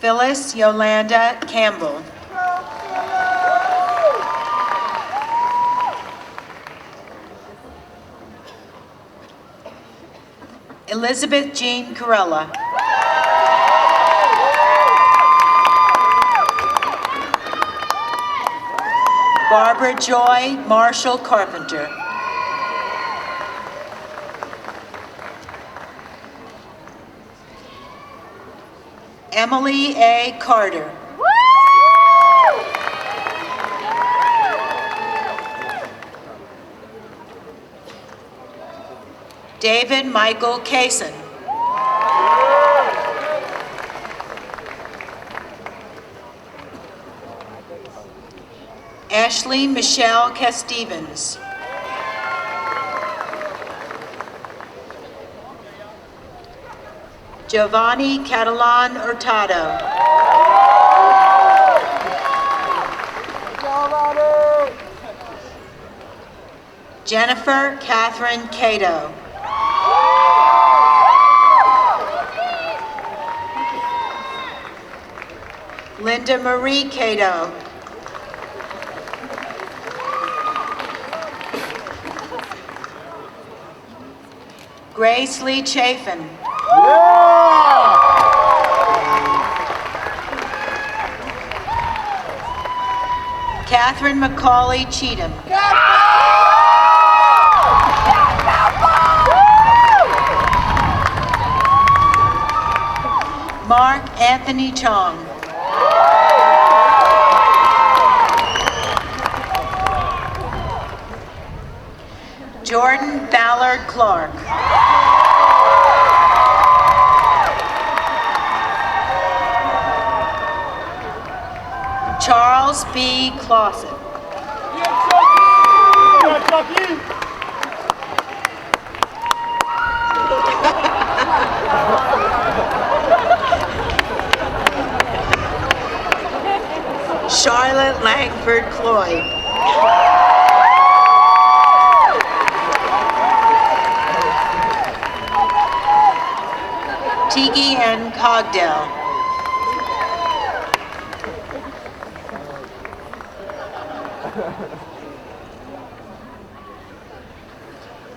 Phyllis Yolanda Campbell. Elizabeth Jean Corella. Barbara Joy Marshall Carpenter. Emily A. Carter. David Michael Kaysen. Ashley Michelle Kestevens. Giovanni Catalan Hurtado. Jennifer Catherine Cato. Linda Marie Cato. Grace Lee Chafin. Catherine McCauley Cheatham. Mark Anthony Chong. Jordan Ballard Clark. Charles B. Clausen. Charlotte Langford Cloyd. Tiki N. Cogdell.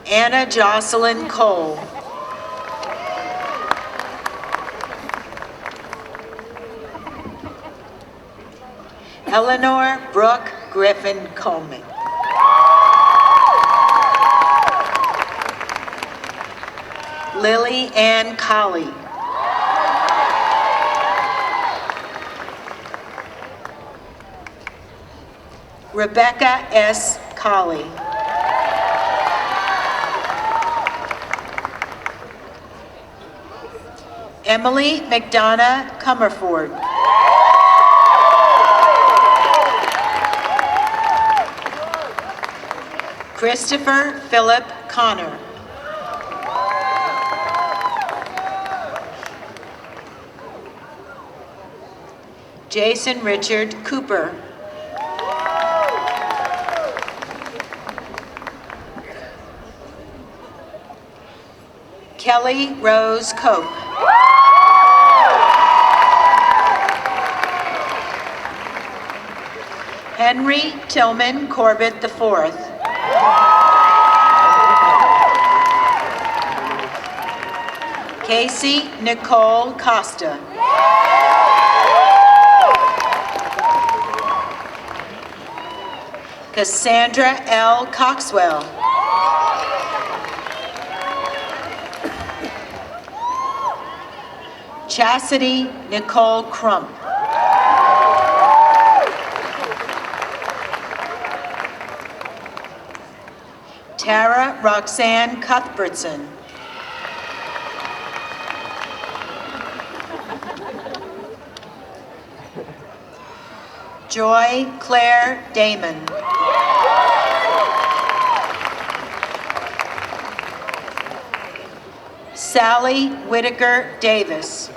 Anna Jocelyn Cole. Eleanor Brooke Griffin Coleman. Lily Ann Colley. Rebecca S. Colley. Emily McDonough Comerford. Christopher Philip Connor. Jason Richard Cooper. Kelly Rose Cope. Henry Tillman Corbett IV. Casey Nicole Costa. Cassandra L. Coxwell. Chastity Nicole Crump. Tara Roxanne Cuthbertson. Joy Claire Damon. Sally Whitaker Davis.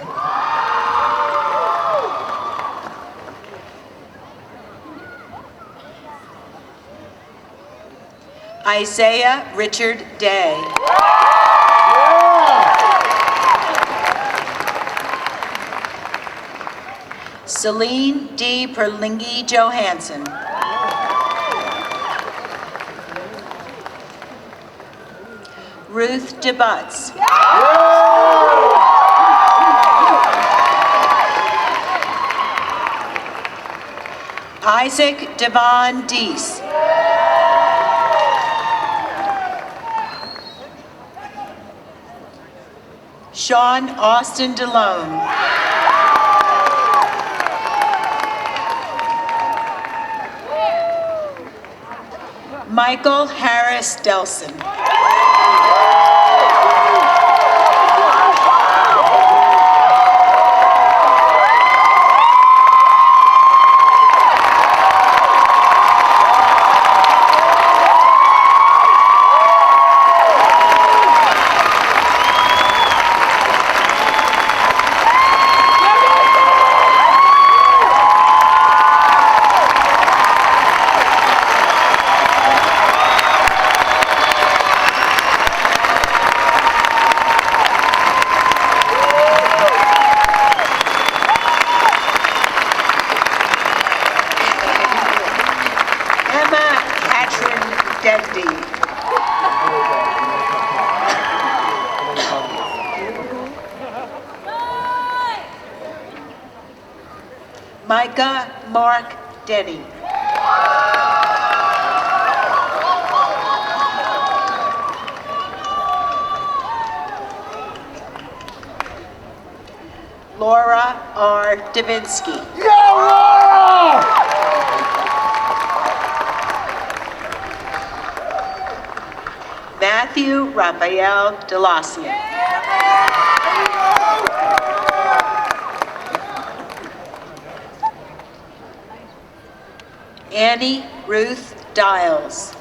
Isaiah Richard Day. Celine D. Perlingi Johansson. Ruth DeButts. Isaac Devon Deese. Sean Austin DeLone. Michael Harris Delson. Andy. Micah Mark Denny. Laura R. Davinsky. Yeah, Laura! Matthew Raphael Delacia. Annie Ruth Dials.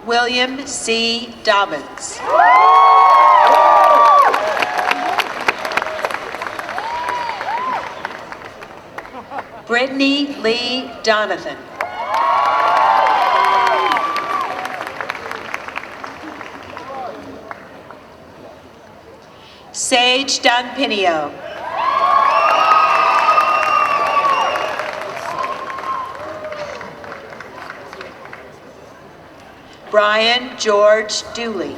William C. Dobbins. Brittany Lee Donathan. Sage Dunpinio. Brian George Dooley.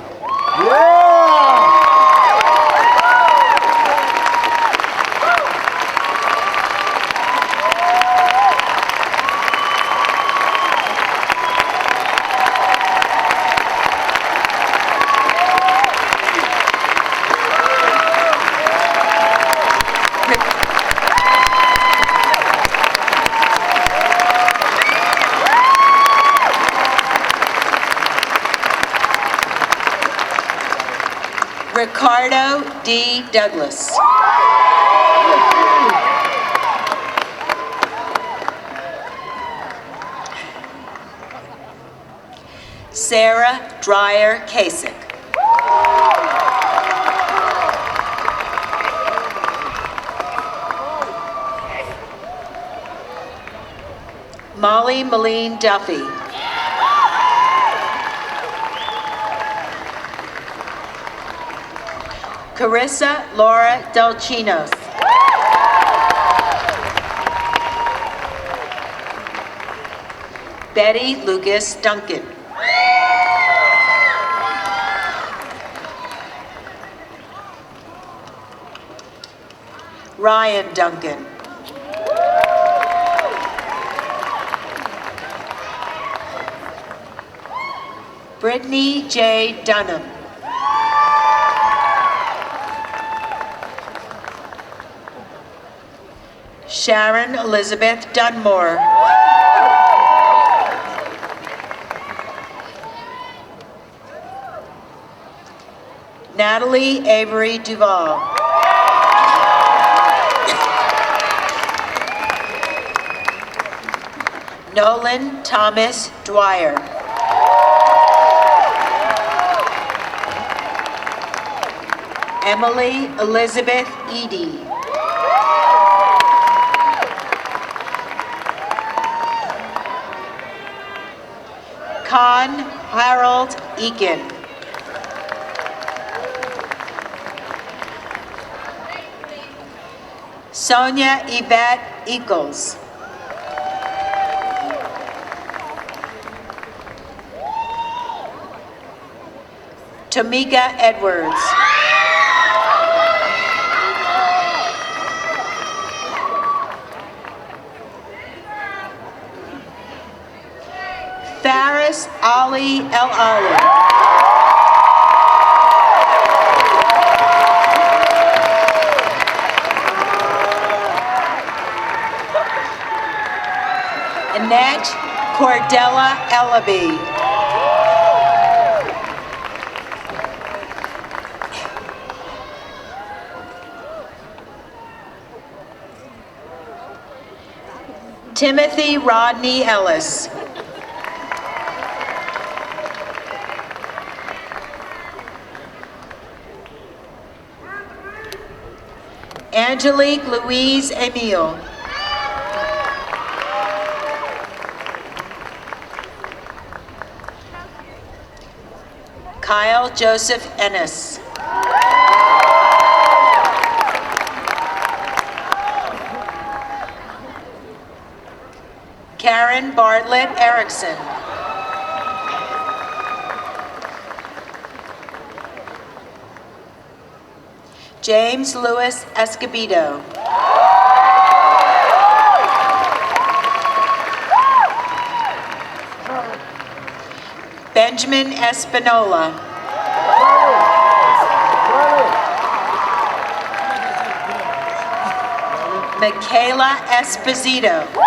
Yeah! Ricardo D. Douglas. Sarah Dreyer Kasich. Molly Malene Duffy. Carissa Laura Delchinos. Betty Lucas Duncan. Ryan Duncan. Brittany J. Dunham. Sharon Elizabeth Dunmore. Natalie Avery Duval. Nolan Thomas Dwyer. Emily Elizabeth Edie. Con Harold Eakin. Sonia Yvette Eccles. Tamika Edwards. Faris Ali El Ali. Annette Cordella Ellaby. Timothy Rodney Ellis. Angelique Louise Emile. Kyle Joseph Ennis. Aaron Bartlett Erickson. James Louis Escobedo. Benjamin Espinola. Michaela Esposito.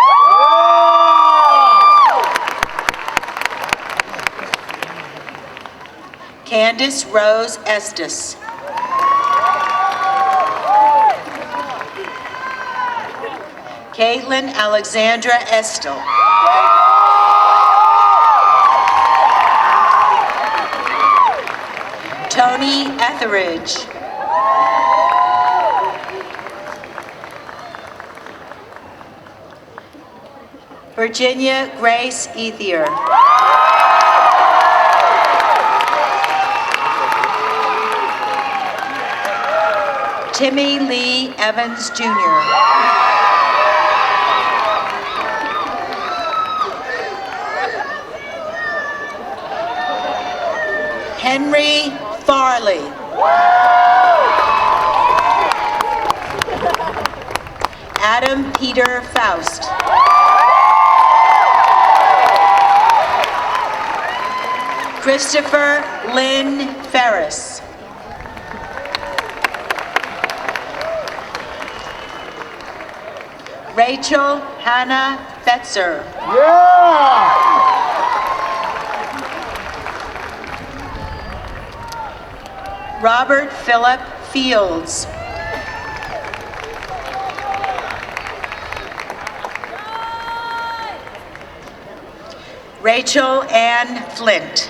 Candace Rose Estes. Caitlin Alexandra Estel. Tony Etheridge. Virginia Grace Ethier. Timmy Lee Evans Jr. Henry Farley. Adam Peter Faust. Christopher Lynn Ferris. Rachel Hannah Fetzer. Yeah! Robert Philip Fields. Rachel Ann Flint.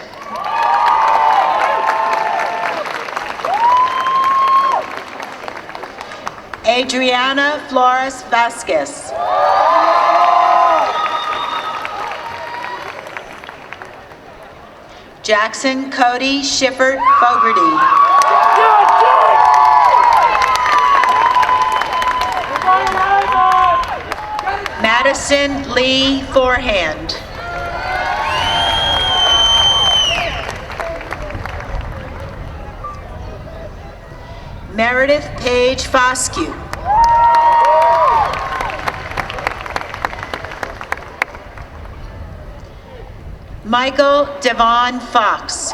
Adriana Flores Vasquez. Jackson Cody Shiffert Fogarty. Madison Lee Forehand. Meredith Page Foscue. Michael Devon Fox.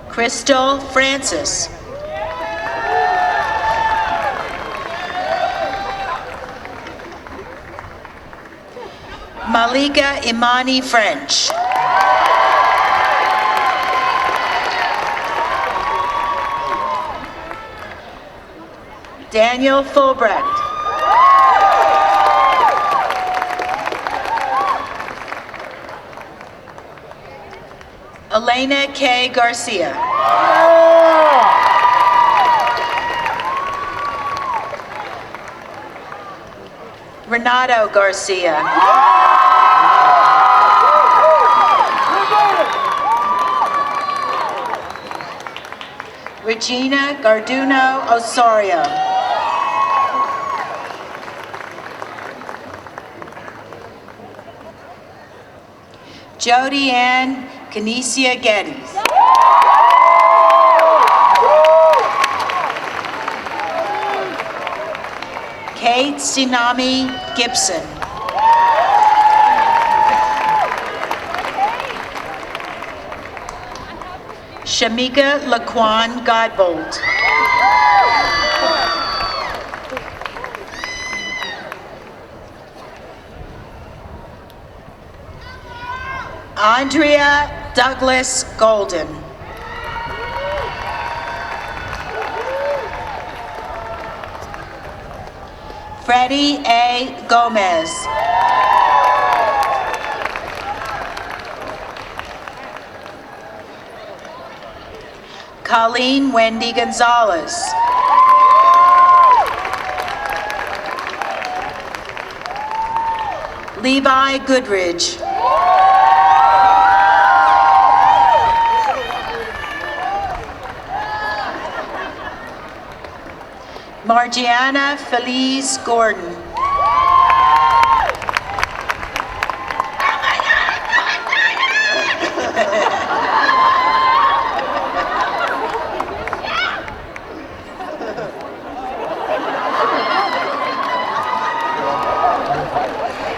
Crystal Francis. Malika Imani French. Daniel Fulbrecht. Elena K. Garcia. Renato Garcia. Regina Garduno Osorio. Jody Ann Canicia Geddes. Kate Tsunami Gibson. Shamika Laquan Godbolt. Andrea Douglas Golden. Freddie A. Gomez. Colleen Wendy Gonzalez. Levi Goodridge. Margiana Feliz Gordon.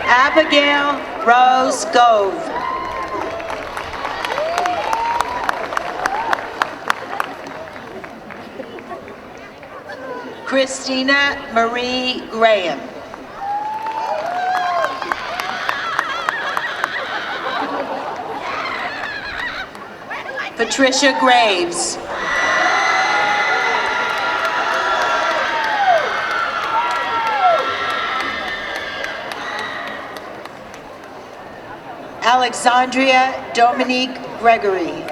Abigail Rose Gove. Christina Marie Graham. Patricia Graves. Alexandria Dominique Gregory.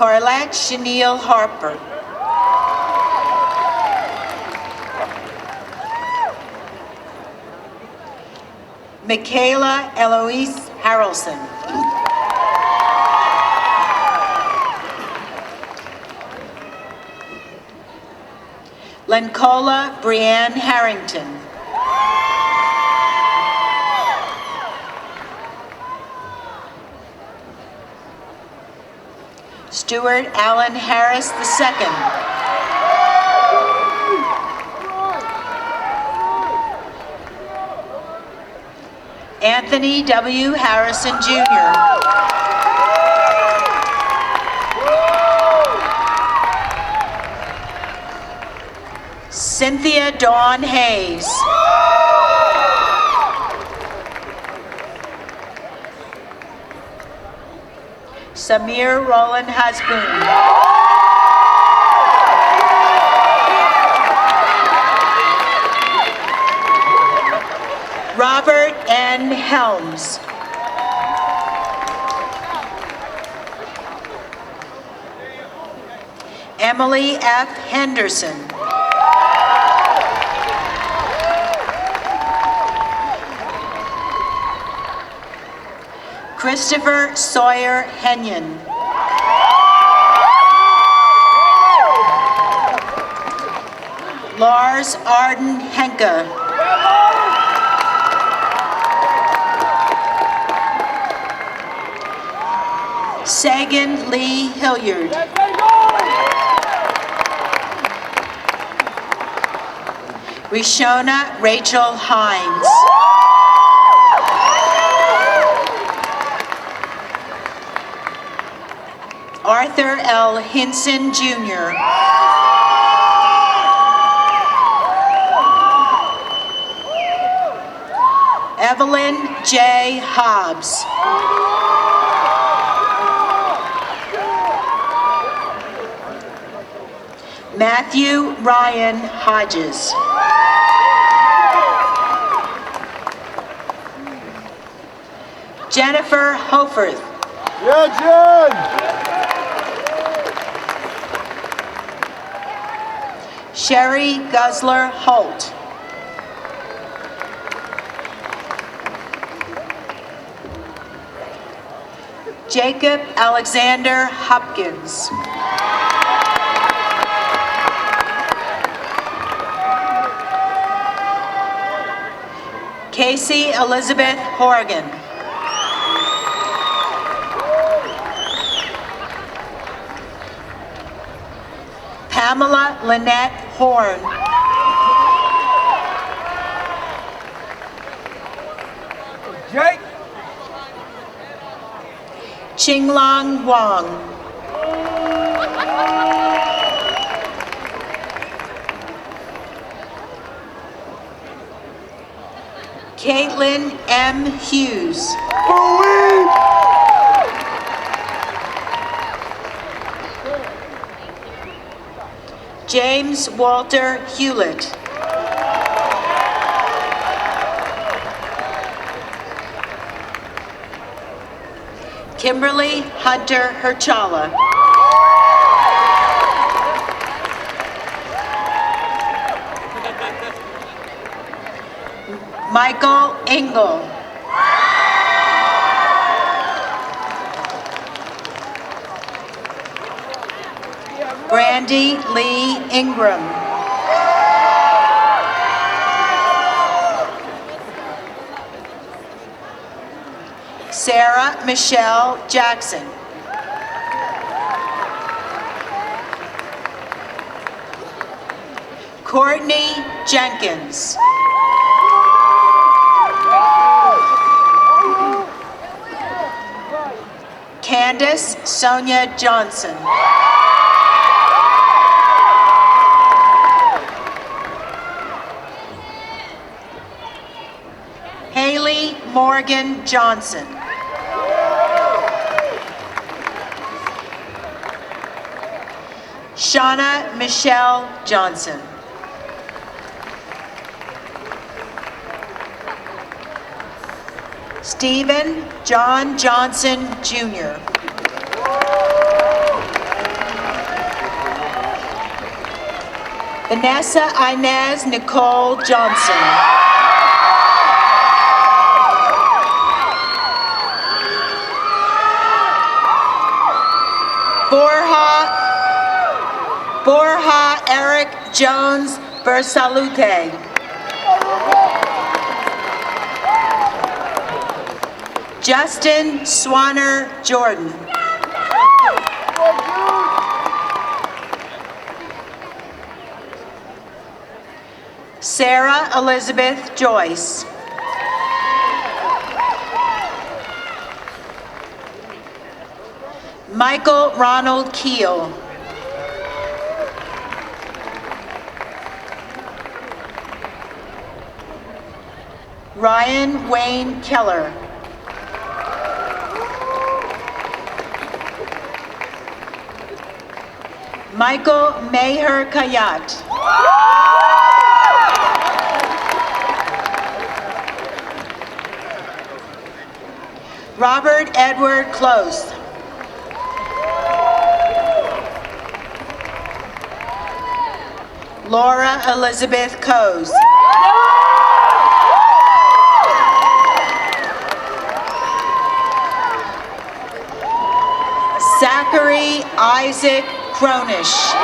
Carlette Chenille Harper. Michaela Eloise Harrelson. Lencola Brianne Harrington. Stuart Allen Harris II. Anthony W. Harrison Jr. Cynthia Dawn Hayes. Samir Roland Hasboon. Robert N. Helms. Emily F. Henderson. Christopher Sawyer Henyon. Lars Arden Henke. Sagan Lee Hilliard. Rishona Rachel Hines. Arthur L. Hinson, Jr. Evelyn J. Hobbs. Matthew Ryan Hodges. Jennifer Hofarth. Yeah, Jen! Sherry Gusler Holt. Jacob Alexander Hopkins. Casey Elizabeth Horgan. Pamela Lynette Horn. Jake! Qinglong Wang. Caitlin M. Hughes. James Walter Hewlett. Kimberly Hunter Herchala. Michael Engel. Randy Lee Ingram. Sarah Michelle Jackson. Courtney Jenkins. Candace Sonia Johnson. Haley Morgan Johnson. Shauna Michelle Johnson. Stephen John Johnson, Jr. Vanessa Inez Nicole Johnson. Borja Eric Jones Bersalute. Justin Swanner Jordan. Sarah Elizabeth Joyce. Michael Ronald Keel. Ryan Wayne Keller. Michael Maher Kayat. Robert Edward Close. Laura Elizabeth Coase. Zachary Isaac Cronish.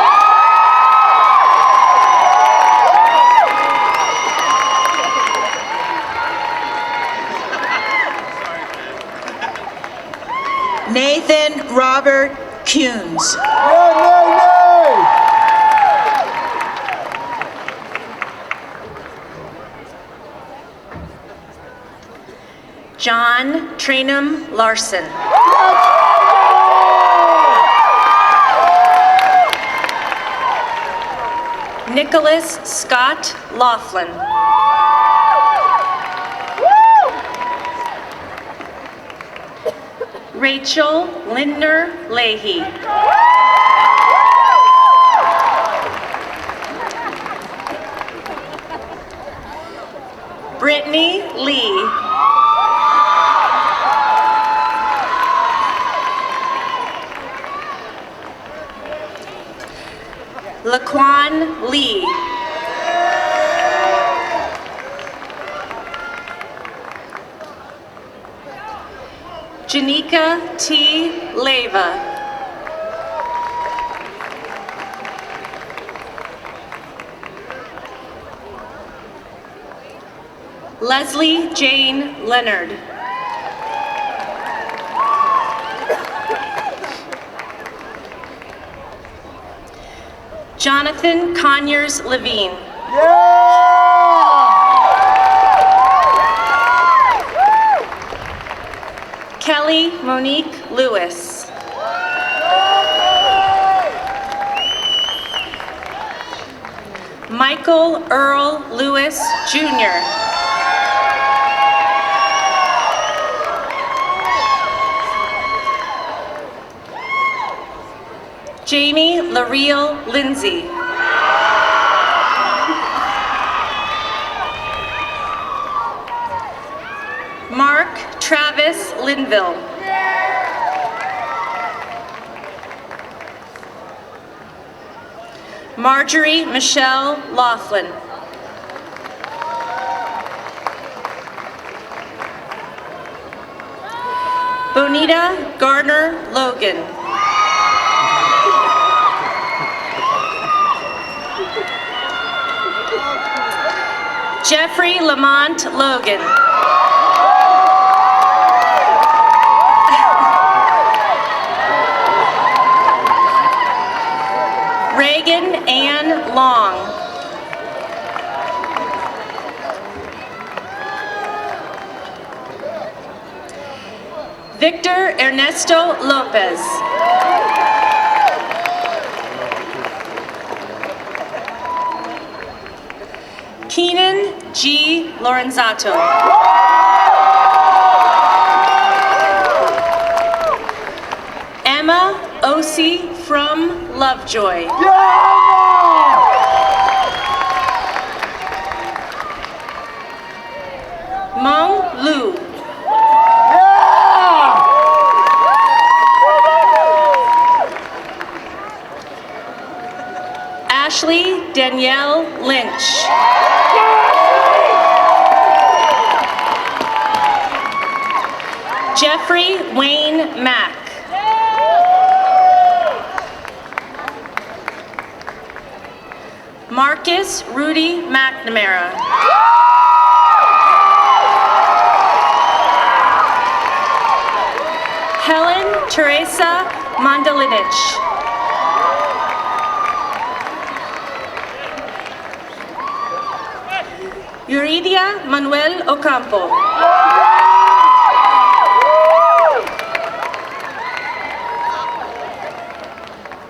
Nathan Robert Kuhns. John Trenum Larson. Nicholas Scott Laughlin. Rachel Lindner Leahy. Brittany Lee. Laquan Lee. Janika T. Leva. Leslie Jane Leonard. Jonathan Conyers Levine. Kelly Monique Lewis. Michael Earl Lewis, Jr. Jamie Lareal Lindsay. Mark Travis Linville. Marjorie Michelle Laughlin. Bonita Gardner Logan. Jeffrey Lamont Logan. Reagan Ann Long. Victor Ernesto Lopez. Keenan G. Lorenzato. Emma Osi from Lovejoy. Mong Lu. Ashley Danielle Lynch. Jeffrey Wayne Mack. Marcus Rudy McNamara. Helen Teresa Mondalinich. Yuridia Manuel Ocampo.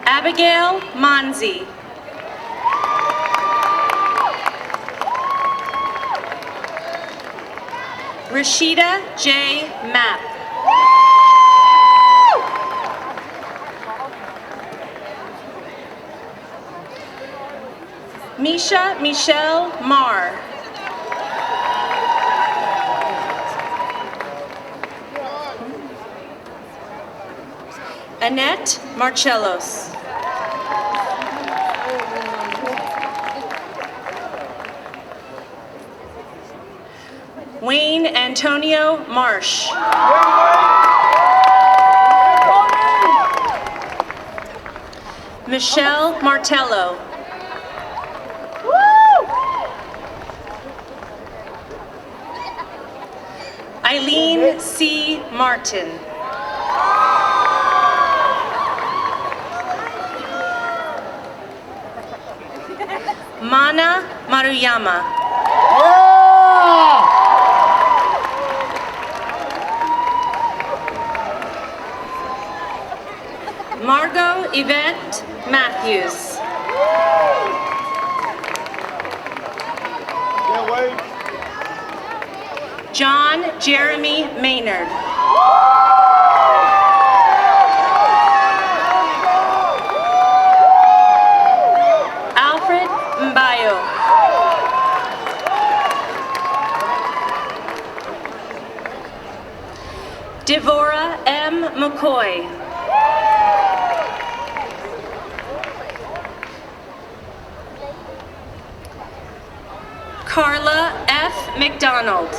Abigail Monzi. Rashida J. Mapp. Misha Michelle Marr. Annette Marcellos. Wayne Antonio Marsh. Michelle Martello. Eileen C. Martin. Mana Maruyama. Margot Yvette Matthews. John Jeremy Maynard. Alfred Mbayo. Devora M. McCoy. Carla F. McDonald.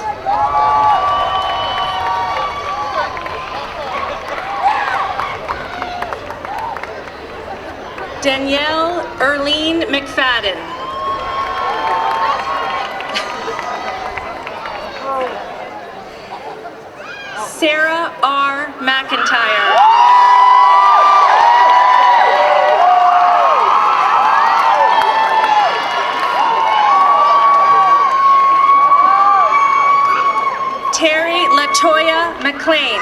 Danielle Erlene McFadden. Sarah R. McIntyre. Terry LaToya McLean.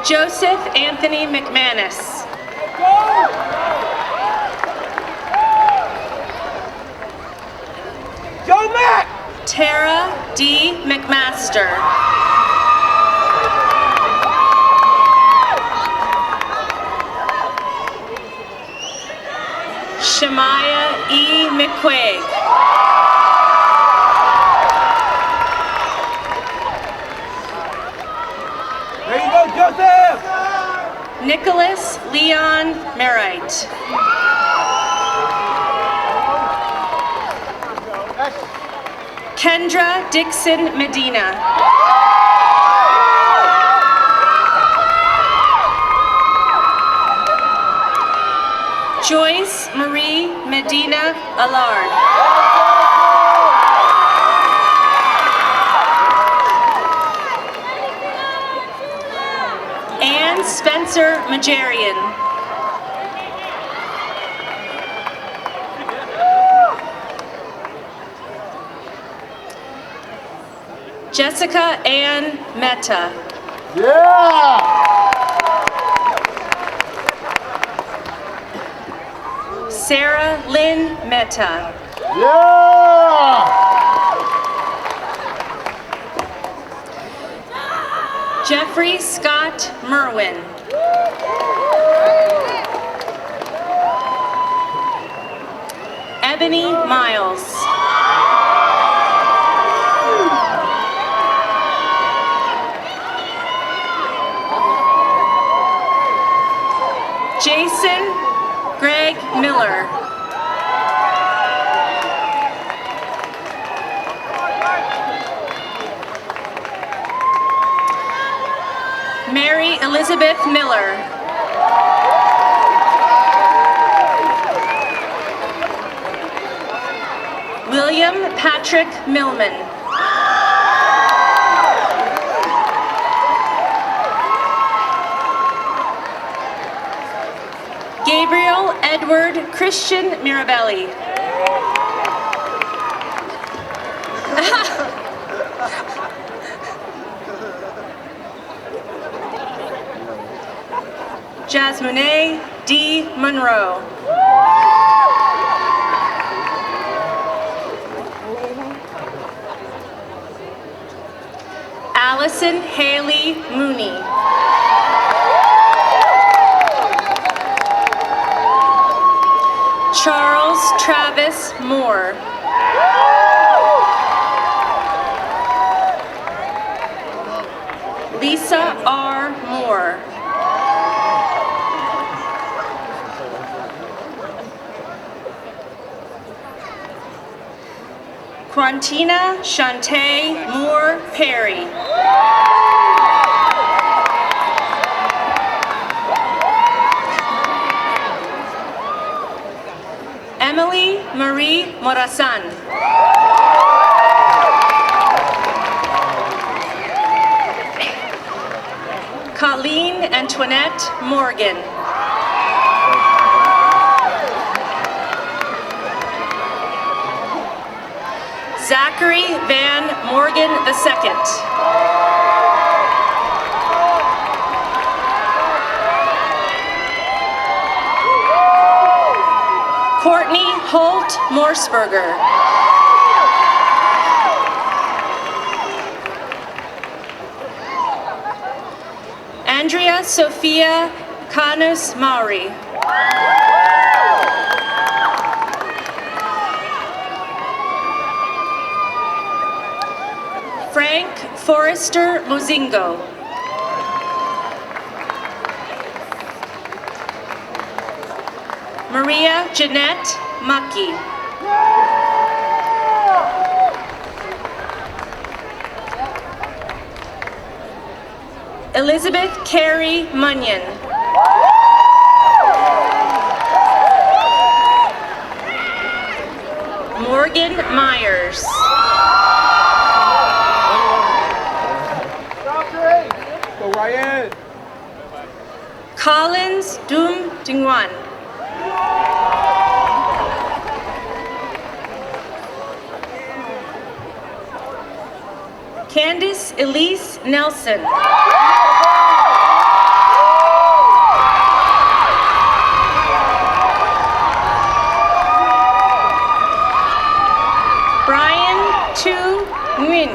Joseph Anthony McManus. Joe Mack! Tara D. McMaster. Shemaya E. McQuaig. There you go, Joseph! Nicholas Leon Merright. Kendra Dixon Medina. Joyce Marie Medina Allard. Ann Spencer Majarian. Jessica Ann Mehta. Yeah! Sarah Lynn Mehta. Yeah! Jeffrey Scott Merwin. Ebony Miles. Jason Greg Miller. Mary Elizabeth Miller. William Patrick Millman. Gabriel Edward Christian Mirabelli. Jasmine D. Monroe. Allison Haley Mooney. Charles Travis Moore. Lisa R. Moore. Quantina Shantae Moore Perry. Emily Marie Morazan. Colleen Antoinette Morgan. Zachary Van Morgan II. Courtney Holt Morsberger. Andrea Sophia Canus Mauri. Frank Forrester Mozingo. Maria Jeanette Mucky. Elizabeth Carey Munyon. Morgan Myers. Go Ryan! Collins Doom Dingwan. Candice Elise Nelson. Brian Tu Nguyen.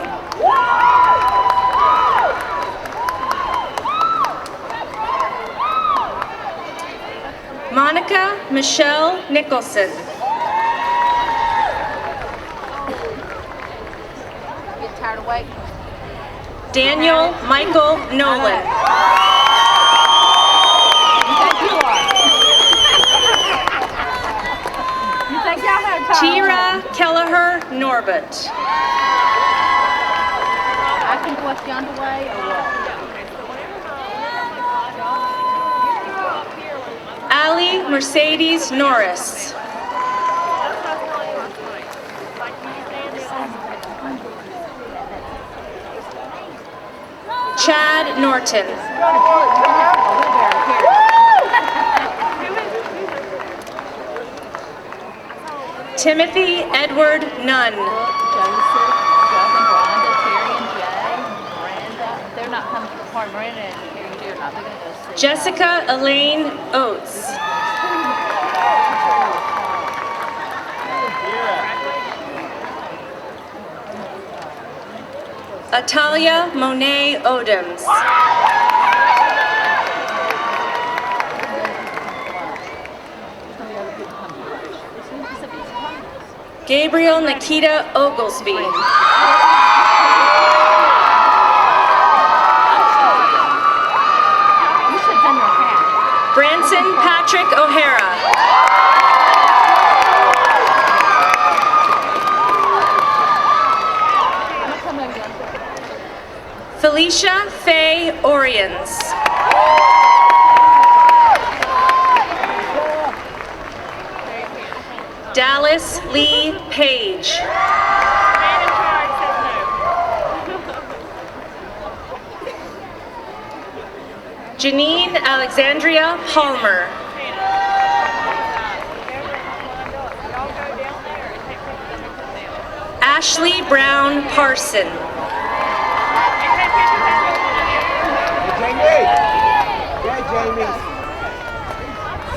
Monica Michelle Nicholson. Get tired of waiting. Daniel Michael Nolan. You think you are? You think y'all had time? Tira Kelleher Norbert. I think what's underway or what? Ali Mercedes Norris. Chad Norton. Timothy Edward Nunn. They're not coming to the party. Miranda and Terry and Jay are not. They're going to go see. Jessica Elaine Oates. Atalia Monet Odoms. Gabriel Nikita Oglesby. Branson Patrick O'Hara. Felicia Faye Orions. Dallas Lee Page. Janine Alexandria Palmer. Ashley Brown Parson.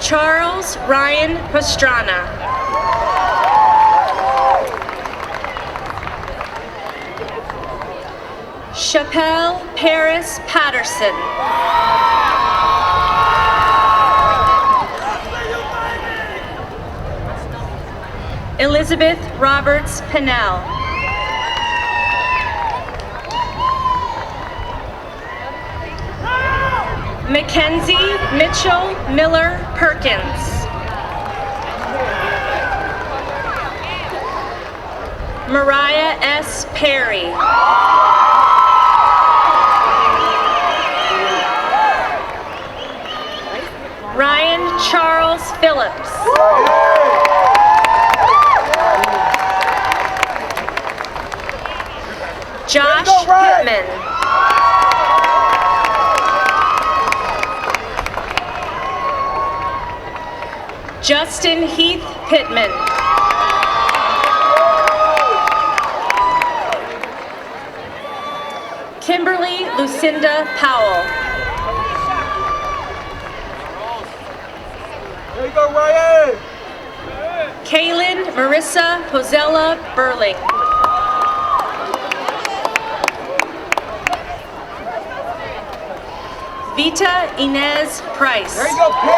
Charles Ryan Pastrana. Chappelle Paris Patterson. Elizabeth Roberts Pennell. Mackenzie Mitchell Miller Perkins. Mariah S. Perry. Ryan Charles Phillips. Josh Pittman. Justin Heath Pittman. Kimberly Lucinda Powell. There you go, Ryan! Kaylin Marissa Pozella Burling. Vita Inez Price. There you go, Pitt!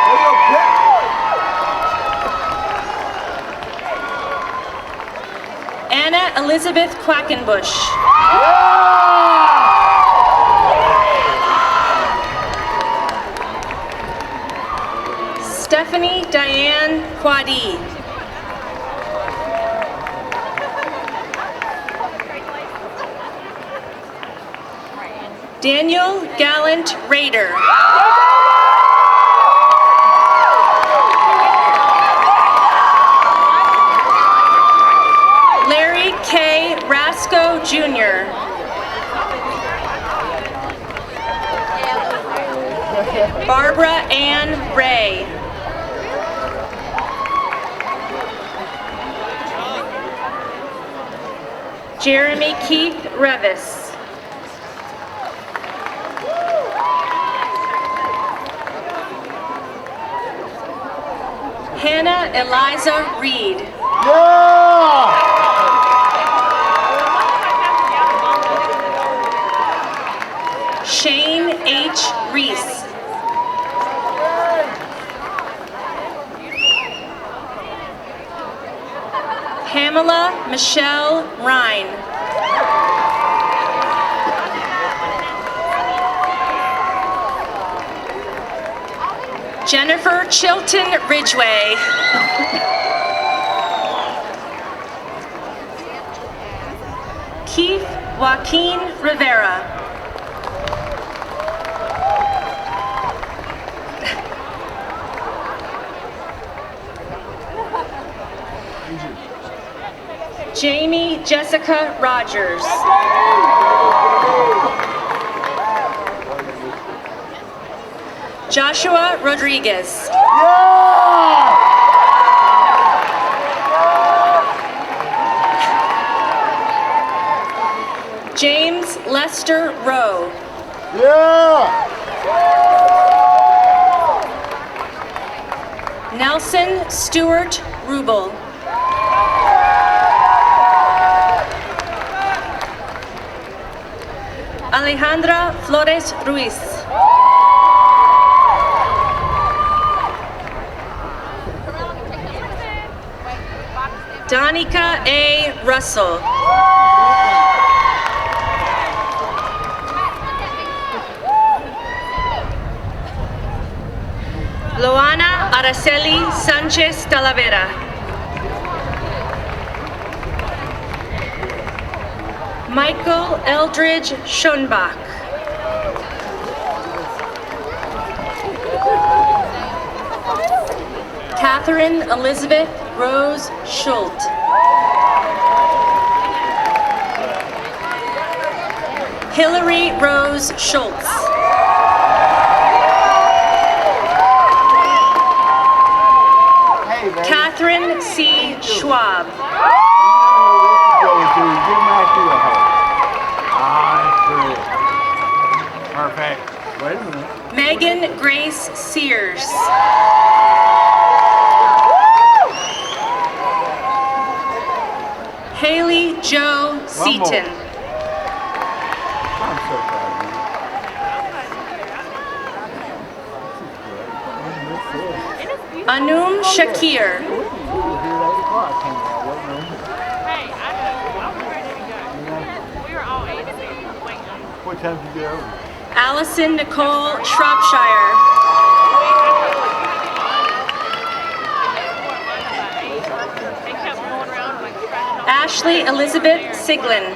There you go, Pitt! Anna Elizabeth Quackenbush. Stephanie Diane Quadi. Daniel Gallant Raider. Larry K. Rasco Jr. Barbara Ann Ray. Jeremy Keith Revis. Hannah Eliza Reed. Yeah! Shane H. Reese. Pamela Michelle Rhine. Jennifer Chilton Ridgway. Keith Joaquin Rivera. Jamie Jessica Rogers. Joshua Rodriguez. James Lester Rowe. Nelson Stewart Rubel. Alejandra Flores Ruiz. Danica A. Russell. Loana Araceli Sanchez Talavera. Michael Eldridge Schoenbach. Catherine Elizabeth Rose Schult. Hillary Rose Schultz. Catherine C. Schwab. Perfect. Wait a minute. Megan Grace Sears. Haley Jo Seaton. I'm so proud of you. Anum Shakir. What time did you get over? Allison Nicole Shropshire. Ashley Elizabeth Siglin.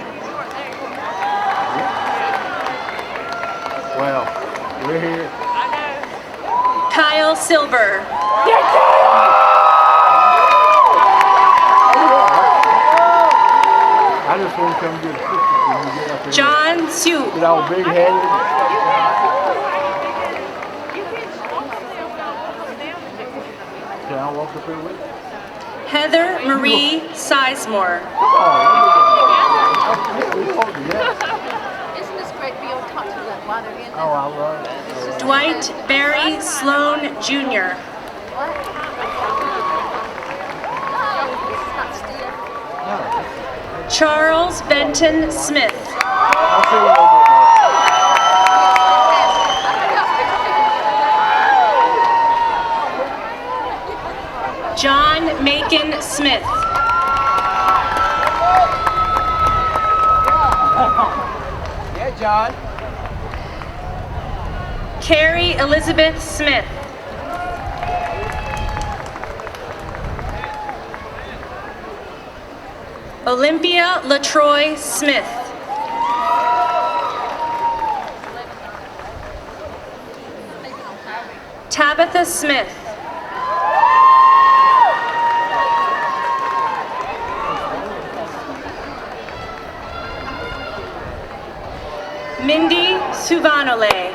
Well, we're here. Kyle Silver. I just want to come get a picture when you get up there. John Sue. Get all big-headed. Can I walk up there with you? Heather Marie Sizemore. Isn't this great being able to talk to them while they're in there? Oh, I love it. Dwight Barry Sloan Jr. Charles Benton Smith. I'll see you a little bit more. John Macon Smith. Yeah, John. Carrie Elizabeth Smith. Olympia LaTroy Smith. Tabitha Smith. Mindy Suvanole.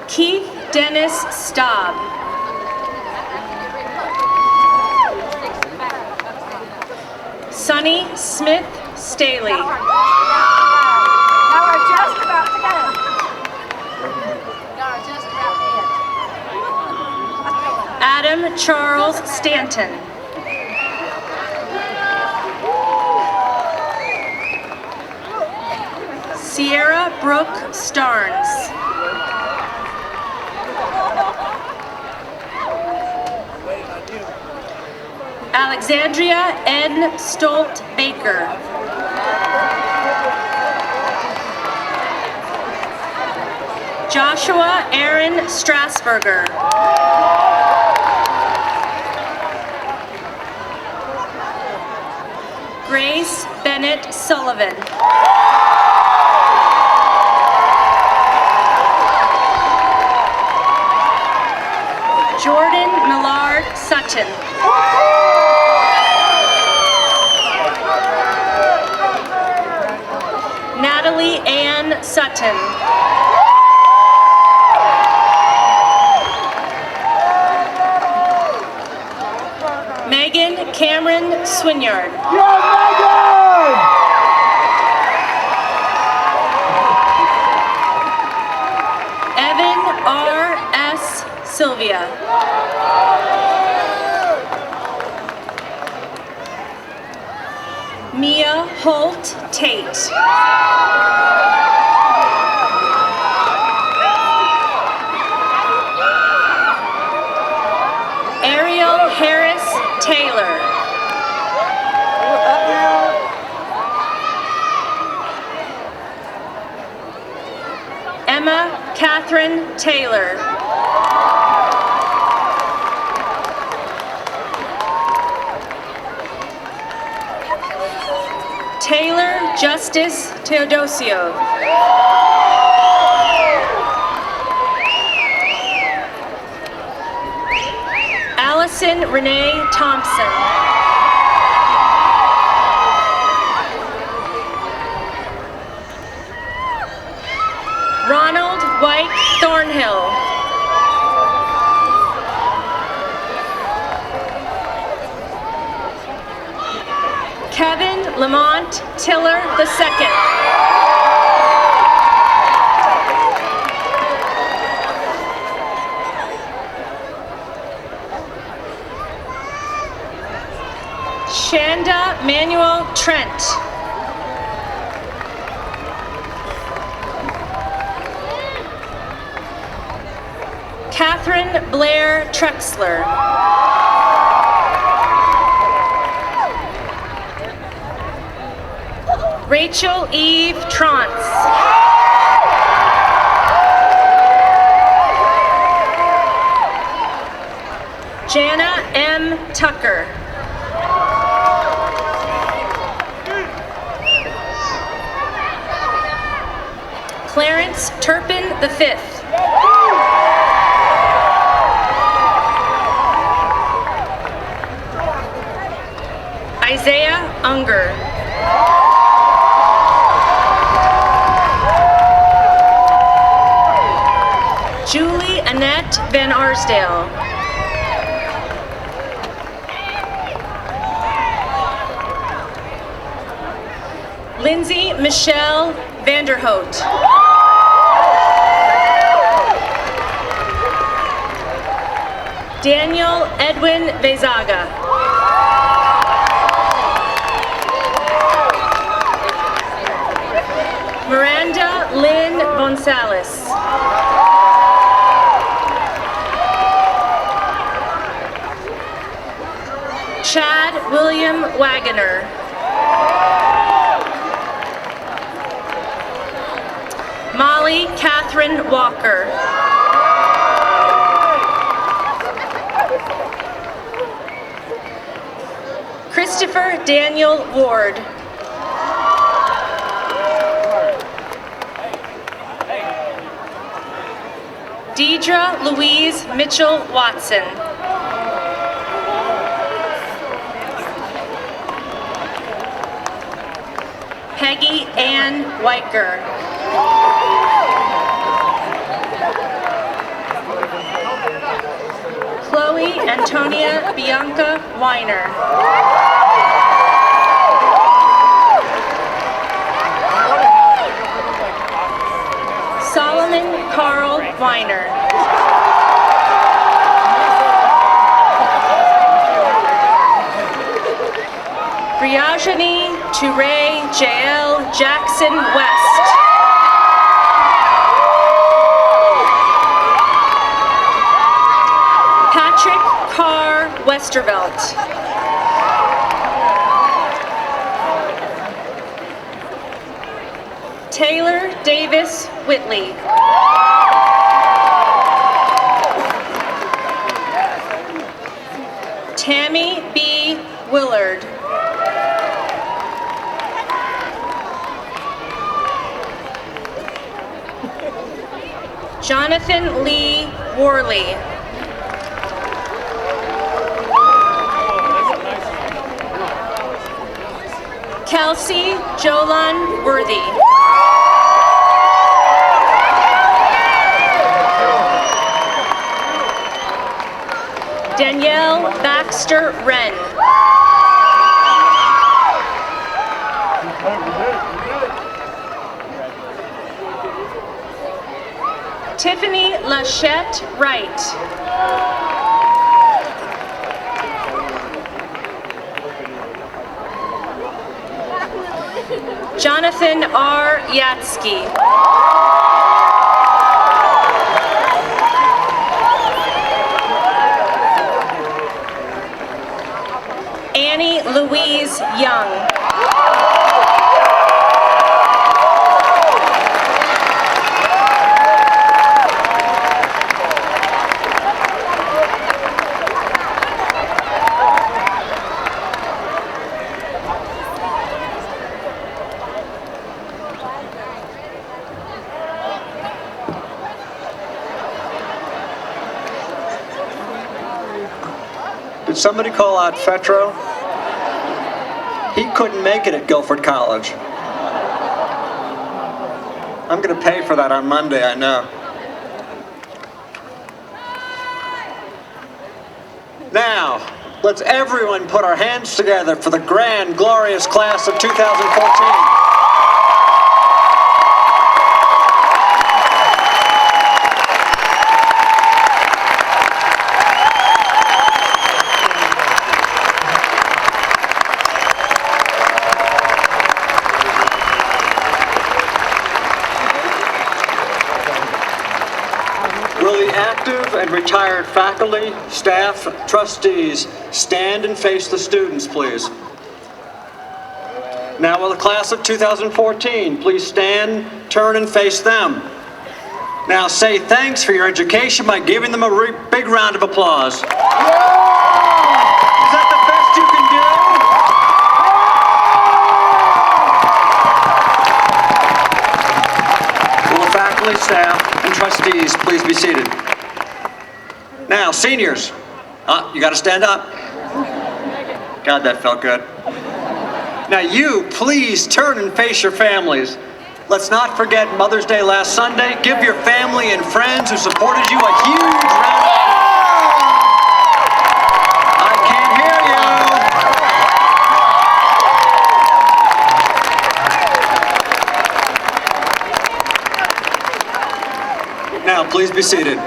Keith Dennis Staub. Sonny Smith Staley. Now we're just about to go. Now we're just about to end. Adam Charles Stanton. Sierra Brooke Starnes. Alexandria N. Stolt Baker. Joshua Aaron Strasburger. Grace Bennett Sullivan. Jordan Millard Sutton. Natalie Ann Sutton. Megan Cameron Swinyard. Evan R.S. Sylvia. Mia Holt Tate. Ariel Harris Taylor. Emma Catherine Taylor. Taylor Justice Teodosio. Allison Renee Thompson. Ronald White Thornhill. Kevin Lamont Tiller II. Shanda Manuel Trent. Catherine Blair Trexler. Rachel Eve Trance. Jana M. Tucker. Clarence Turpin V. Isaiah Unger. Julie Annette Van Arsdale. Lindsay Michelle Vanderhout. Daniel Edwin Bezaga. Miranda Lynn Gonzalez. Chad William Wagoner. Molly Catherine Walker. Christopher Daniel Ward. Deidre Louise Mitchell Watson. Peggy Ann Weicker. Chloe Antonia Bianca Weiner. Solomon Carl Weiner. Briajani Touré Jael Jackson West. Patrick Carr Westervelt. Taylor Davis Whitley. Tammy B. Willard. Jonathan Lee Worley. Kelsey Jolan Worthy. Danielle Baxter Wren. Tiffany Lachette Wright. Jonathan R. Yatsky. Annie Louise Young. Did somebody call out Fetro? He couldn't make it at Guilford College. I'm going to pay for that on Monday, I know. Now, let's everyone put our hands together for the grand, glorious class of 2014. And retired faculty, staff, trustees, stand and face the students, please. Now will the class of 2014 please stand, turn and face them. Now say thanks for your education by giving them a big round of applause. Is that the best you can do? Will the faculty, staff, and trustees please be seated? Now, seniors, you got to stand up. God, that felt good. Now you, please turn and face your families. Let's not forget Mother's Day last Sunday. Give your family and friends who supported you a huge round of applause. I can't hear you. Now, please be seated.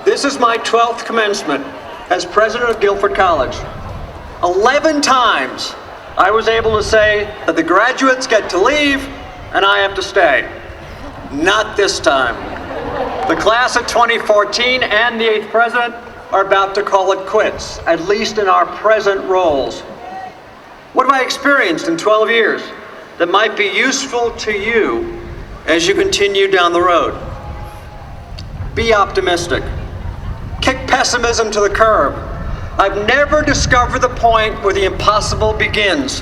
This is my 12th commencement as president of Guilford College. 11 times I was able to say that the graduates get to leave and I have to stay. Not this time. The class of 2014 and the 8th president are about to call it quits, at least in our present roles. What have I experienced in 12 years that might be useful to you as you continue down the road? Be optimistic. Kick pessimism to the curb. I've never discovered the point where the impossible begins.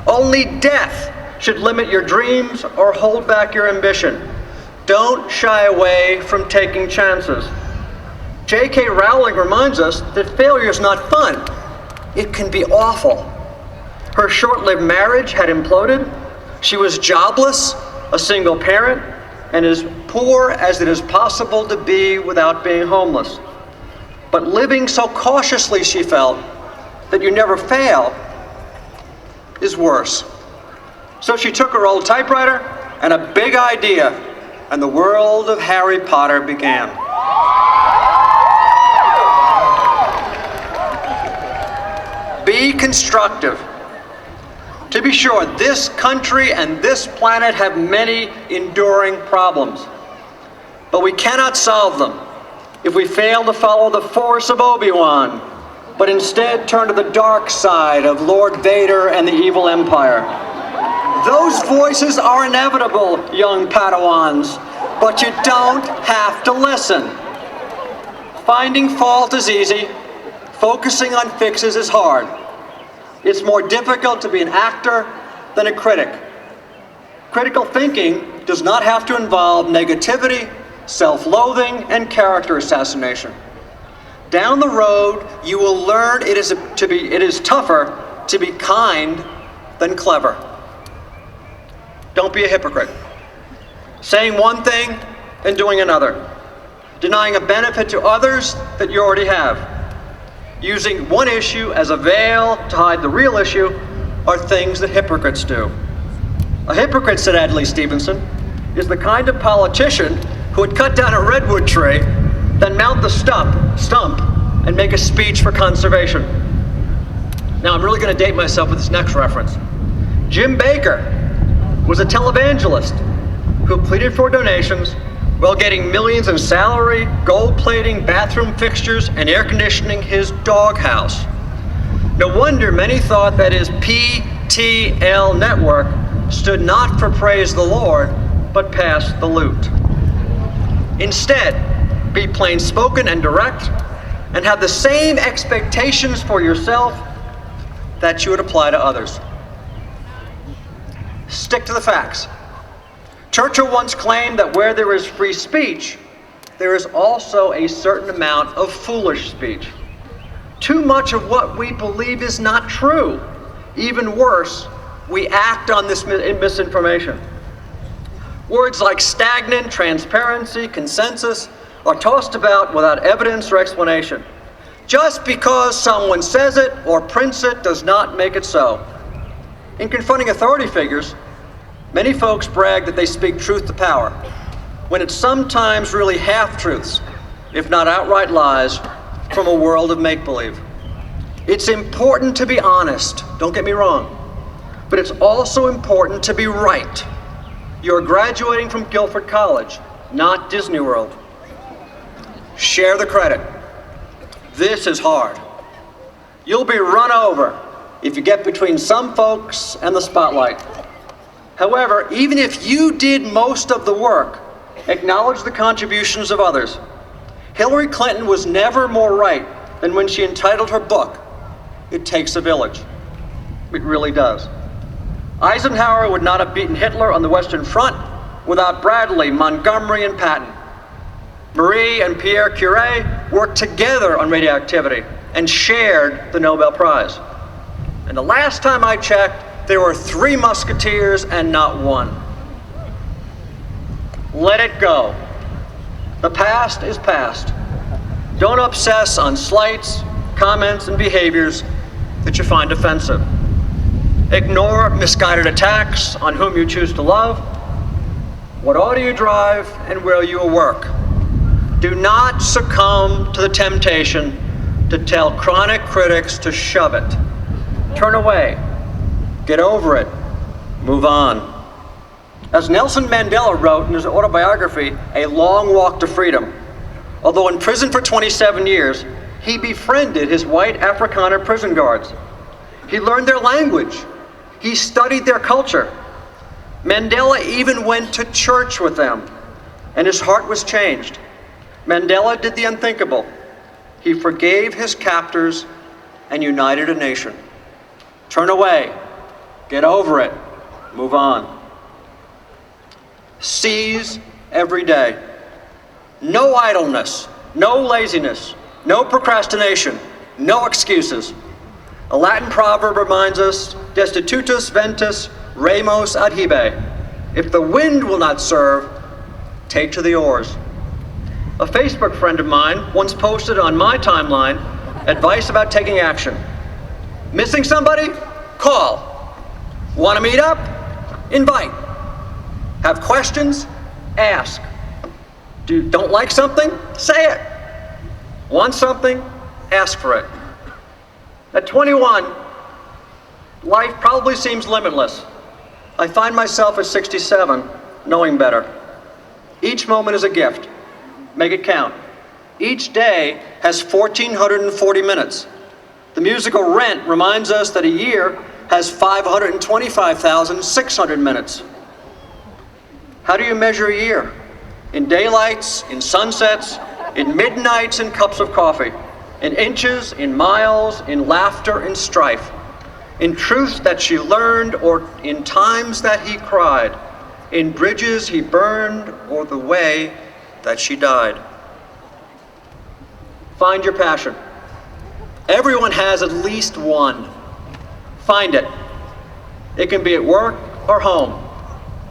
Only death should limit your dreams or hold back your ambition. Don't shy away from taking chances. J.K. Rowling reminds us that failure is not fun. It can be awful. Her short-lived marriage had imploded. She was jobless, a single parent, and as poor as it is possible to be without being homeless. But living so cautiously, she felt, that you never fail is worse. So she took her old typewriter and a big idea, and the world of Harry Potter began. Be constructive. To be sure, this country and this planet have many enduring problems, but we cannot solve them if we fail to follow the force of Obi-Wan, but instead turn to the dark side of Lord Vader and the evil empire. Those voices are inevitable, young Padawans, but you don't have to listen. Finding fault is easy. Focusing on fixes is hard. It's more difficult to be an actor than a critic. Critical thinking does not have to involve negativity, self-loathing, and character assassination. Down the road, you will learn it is tougher to be kind than clever. Don't be a hypocrite. Saying one thing and doing another. Denying a benefit to others that you already have. Using one issue as a veil to hide the real issue are things that hypocrites do. A hypocrite, said Adlai Stevenson, is the kind of politician who would cut down a redwood tree, then mount the stump, and make a speech for conservation. Now, I'm really going to date myself with this next reference. Jim Baker was a televangelist who pleaded for donations while getting millions in salary, gold plating, bathroom fixtures, and air conditioning his doghouse. No wonder many thought that his PTL network stood not for praise the Lord, but pass the loot. Instead, be plain spoken and direct, and have the same expectations for yourself that you would apply to others. Stick to the facts. Churchill once claimed that where there is free speech, there is also a certain amount of foolish speech. Too much of what we believe is not true. Even worse, we act on this misinformation. Words like stagnant, transparency, consensus are tossed about without evidence or explanation. Just because someone says it or prints it does not make it so. In confronting authority figures, many folks brag that they speak truth to power, when it's sometimes really half-truths, if not outright lies, from a world of make-believe. It's important to be honest, don't get me wrong, but it's also important to be right. You're graduating from Guilford College, not Disney World. Share the credit. This is hard. You'll be run over if you get between some folks and the spotlight. However, even if you did most of the work, acknowledge the contributions of others. Hillary Clinton was never more right than when she entitled her book, "It Takes a Village." It really does. Eisenhower would not have beaten Hitler on the Western Front without Bradley, Montgomery, and Patton. Marie and Pierre Curie worked together on radioactivity and shared the Nobel Prize. And the last time I checked, there were 3 musketeers and not one. Let it go. The past is past. Don't obsess on slights, comments, and behaviors that you find offensive. Ignore misguided attacks on whom you choose to love. What auto you drive and where you will work. Do not succumb to the temptation to tell chronic critics to shove it. Turn away. Get over it. Move on. As Nelson Mandela wrote in his autobiography, A Long Walk to Freedom, although in prison for 27 years, he befriended his white Afrikaner prison guards. He learned their language. He studied their culture. Mandela even went to church with them, and his heart was changed. Mandela did the unthinkable. He forgave his captors and united a nation. Turn away. Get over it. Move on. Seize every day. No idleness, no laziness, no procrastination, no excuses. A Latin proverb reminds us, destitutus ventus remos adhibe. If the wind will not serve, take to the oars. A Facebook friend of mine once posted on my timeline advice about taking action. Missing somebody? Call. Want to meet up? Invite. Have questions? Ask. Don't like something? Say it. Want something? Ask for it. At 21, life probably seems limitless. I find myself at 67, knowing better. Each moment is a gift. Make it count. Each day has 1,440 minutes. The musical Rent reminds us that a year has 525,600 minutes. How do you measure a year? In daylights, in sunsets, in midnights, in cups of coffee, in inches, in miles, in laughter, in strife, in truths that she learned, or in times that he cried, in bridges he burned, or the way that she died. Find your passion. Everyone has at least one. Find it. It can be at work or home,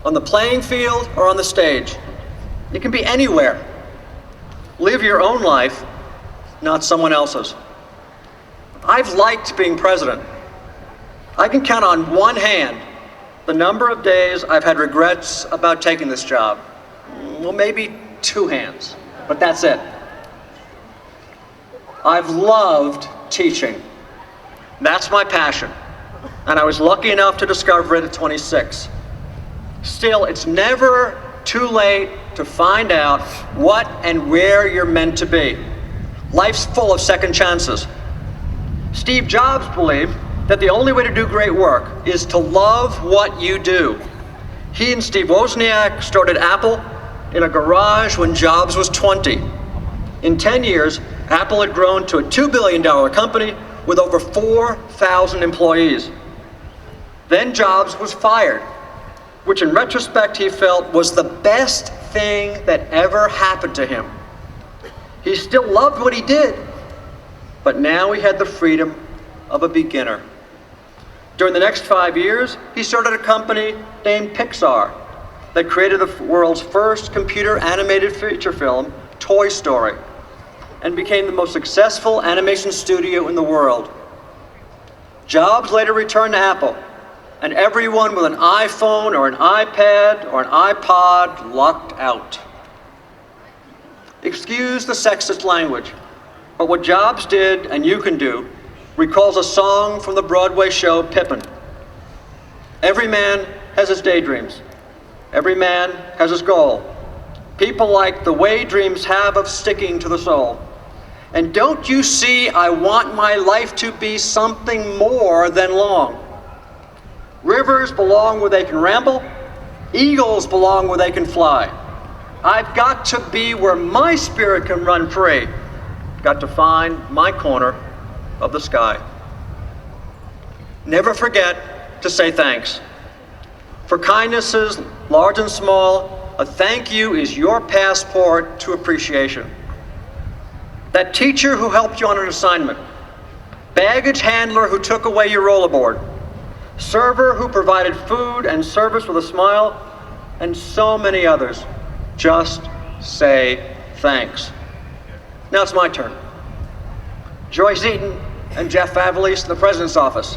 on the playing field or on the stage. It can be anywhere. Live your own life, not someone else's. I've liked being president. I can count on one hand the number of days I've had regrets about taking this job. Well, maybe two hands, but that's it. I've loved teaching. That's my passion, and I was lucky enough to discover it at 26. Still, it's never too late to find out what and where you're meant to be. Life's full of second chances. Steve Jobs believed that the only way to do great work is to love what you do. He and Steve Wozniak started Apple in a garage when Jobs was 20. In 10 years, Apple had grown to a $2 billion company with over 4,000 employees. Then Jobs was fired, which in retrospect he felt was the best thing that ever happened to him. He still loved what he did, but now he had the freedom of a beginner. During the next 5 years, he started a company named Pixar that created the world's first computer animated feature film, Toy Story, and became the most successful animation studio in the world. Jobs later returned to Apple, and everyone with an iPhone or an iPad or an iPod lucked out. Excuse the sexist language, but what Jobs did, and you can do, recalls a song from the Broadway show Pippin. Every man has his daydreams. Every man has his goal. People like the way dreams have of sticking to the soul. And don't you see, I want my life to be something more than long. Rivers belong where they can ramble. Eagles belong where they can fly. I've got to be where my spirit can run free. Got to find my corner of the sky. Never forget to say thanks. For kindnesses, large and small, a thank you is your passport to appreciation. That teacher who helped you on an assignment, baggage handler who took away your rollerboard, server who provided food and service with a smile, and so many others. Just say thanks. Now it's my turn. Joyce Eaton and Jeff Favalise in the President's Office,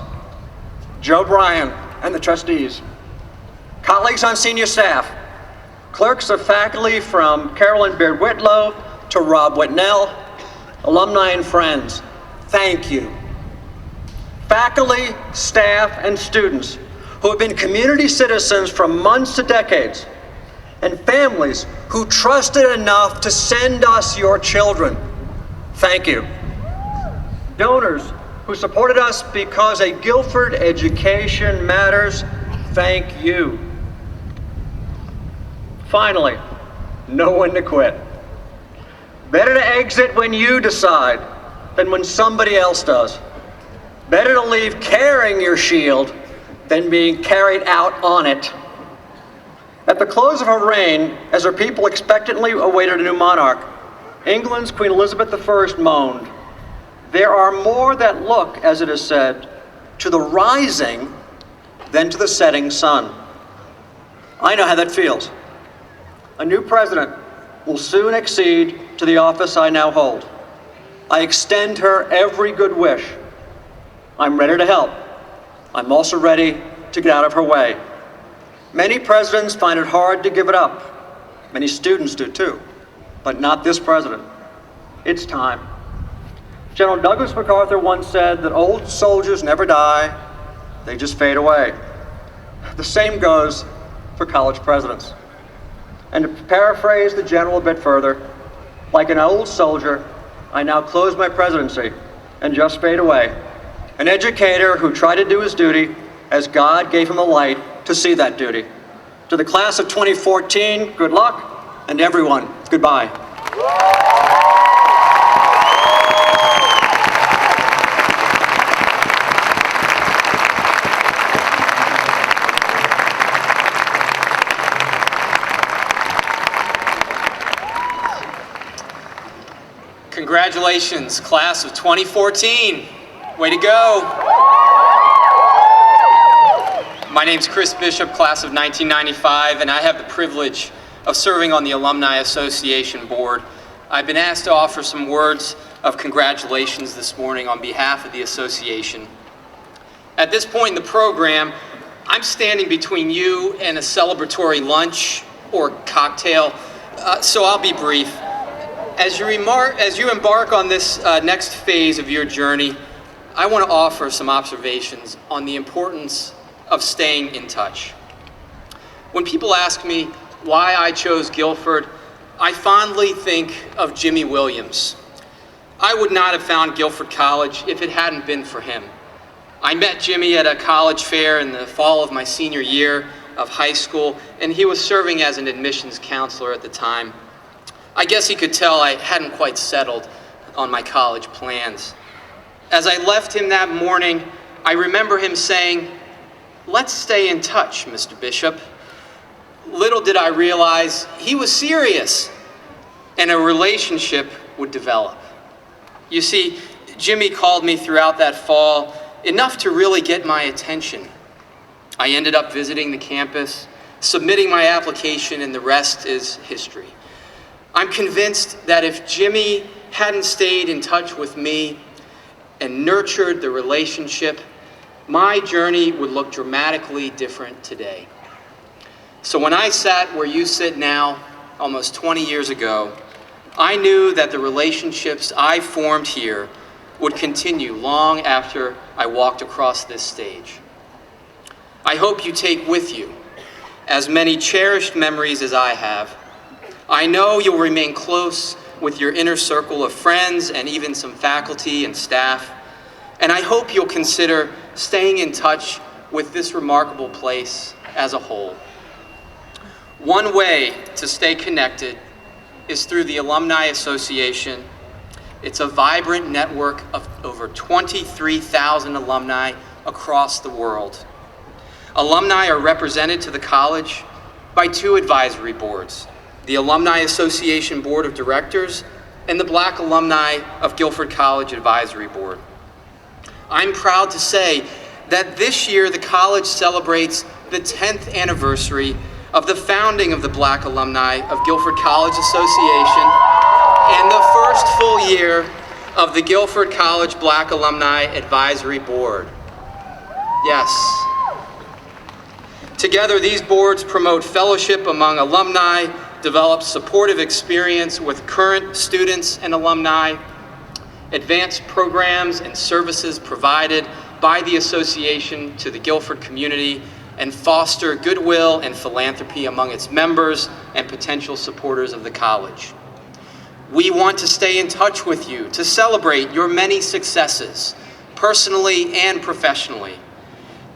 Joe Bryan and the trustees, colleagues on senior staff, clerks of faculty from Carolyn Beard Whitlow to Rob Whitnell, alumni and friends, thank you. Faculty, staff, and students who have been community citizens from months to decades, and families who trusted enough to send us your children, thank you. Donors who supported us because a Guilford education matters, thank you. Finally, know when to quit. Better to exit when you decide than when somebody else does. Better to leave carrying your shield than being carried out on it. At the close of her reign, as her people expectantly awaited a new monarch, England's Queen Elizabeth I moaned, "There are more that look, as it is said, to the rising than to the setting sun." I know how that feels. A new president will soon accede to the office I now hold. I extend her every good wish. I'm ready to help. I'm also ready to get out of her way. Many presidents find it hard to give it up. Many students do too, but not this president. It's time. General Douglas MacArthur once said that old soldiers never die, they just fade away. The same goes for college presidents. And to paraphrase the general a bit further, like an old soldier, I now close my presidency and just fade away. An educator who tried to do his duty as God gave him the light to see that duty. To the class of 2014, good luck, and everyone, goodbye. Congratulations, class of 2014. Way to go. My name's Chris Bishop, class of 1995, and I have the privilege of serving on the Alumni Association Board. I've been asked to offer some words of congratulations this morning on behalf of the association. At this point in the program, I'm standing between you and a celebratory lunch or cocktail, so I'll be brief. As you embark on this next phase of your journey, I want to offer some observations on the importance of staying in touch. When people ask me why I chose Guilford, I fondly think of Jimmy Williams. I would not have found Guilford College if it hadn't been for him. I met Jimmy at a college fair in the fall of my senior year of high school, and he was serving as an admissions counselor at the time. I guess he could tell I hadn't quite settled on my college plans. As I left him that morning, I remember him saying, "Let's stay in touch, Mr. Bishop." Little did I realize he was serious, and a relationship would develop. You see, Jimmy called me throughout that fall, enough to really get my attention. I ended up visiting the campus, submitting my application, and the rest is history. I'm convinced that if Jimmy hadn't stayed in touch with me and nurtured the relationship, my journey would look dramatically different today. So when I sat where you sit now, almost 20 years ago, I knew that the relationships I formed here would continue long after I walked across this stage. I hope you take with you as many cherished memories as I have. I know you'll remain close with your inner circle of friends and even some faculty and staff, and I hope you'll consider staying in touch with this remarkable place as a whole. One way to stay connected is through the Alumni Association. It's a vibrant network of over 23,000 alumni across the world. Alumni are represented to the college by 2 advisory boards, the Alumni Association Board of Directors and the Black Alumni of Guilford College Advisory Board. I'm proud to say that this year the college celebrates the 10th anniversary of the founding of the Black Alumni of Guilford College Association and the first full year of the Guilford College Black Alumni Advisory Board. Yes. Together, these boards promote fellowship among alumni, develop supportive experience with current students and alumni, advance programs and services provided by the association to the Guilford community, and foster goodwill and philanthropy among its members and potential supporters of the college. We want to stay in touch with you to celebrate your many successes, personally and professionally.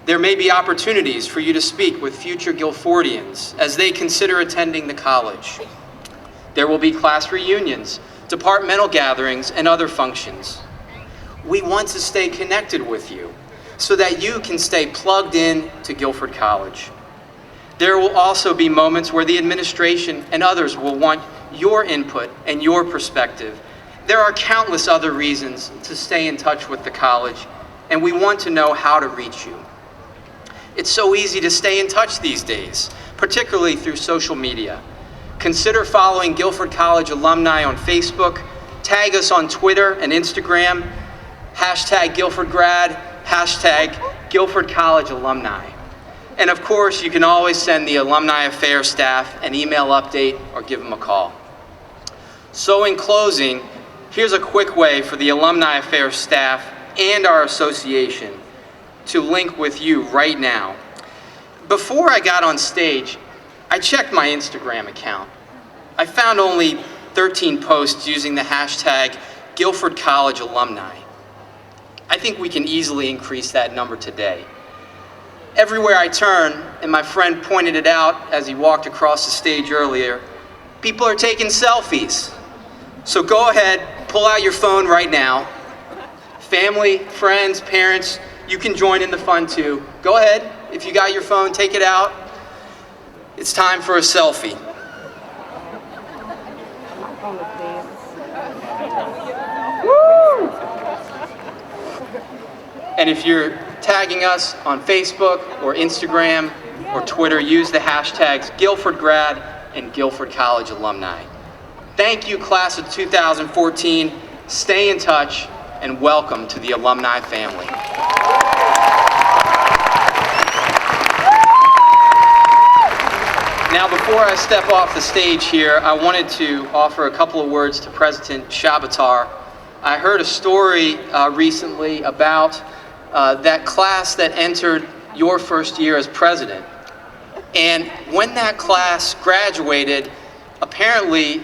There may be opportunities for you to speak with future Guilfordians as they consider attending the college. There will be class reunions, departmental gatherings, and other functions. We want to stay connected with you so that you can stay plugged in to Guilford College. There will also be moments where the administration and others will want your input and your perspective. There are countless other reasons to stay in touch with the college, and we want to know how to reach you. It's so easy to stay in touch these days, particularly through social media. Consider following Guilford College alumni on Facebook, tag us on Twitter and Instagram, #GuilfordGrad, #Guilford College alumni. And of course, you can always send the Alumni Affairs staff an email update or give them a call. So in closing, here's a quick way for the Alumni Affairs staff and our association to link with you right now. Before I got on stage, I checked my Instagram account. I found only 13 posts using the #Guilford College alumni. I think we can easily increase that number today. Everywhere I turn, and my friend pointed it out as he walked across the stage earlier, people are taking selfies. So go ahead, pull out your phone right now. Family, friends, parents, you can join in the fun too. Go ahead, if you got your phone, take it out. It's time for a selfie. And if you're tagging us on Facebook or Instagram or Twitter, use the hashtags Guilford Grad and Guilford College Alumni. Thank you, class of 2014. Stay in touch, and welcome to the alumni family. Now, before I step off the stage here, I wanted to offer a couple of words to President Shabatar. I heard a story recently about that class that entered your first year as president. And when that class graduated, apparently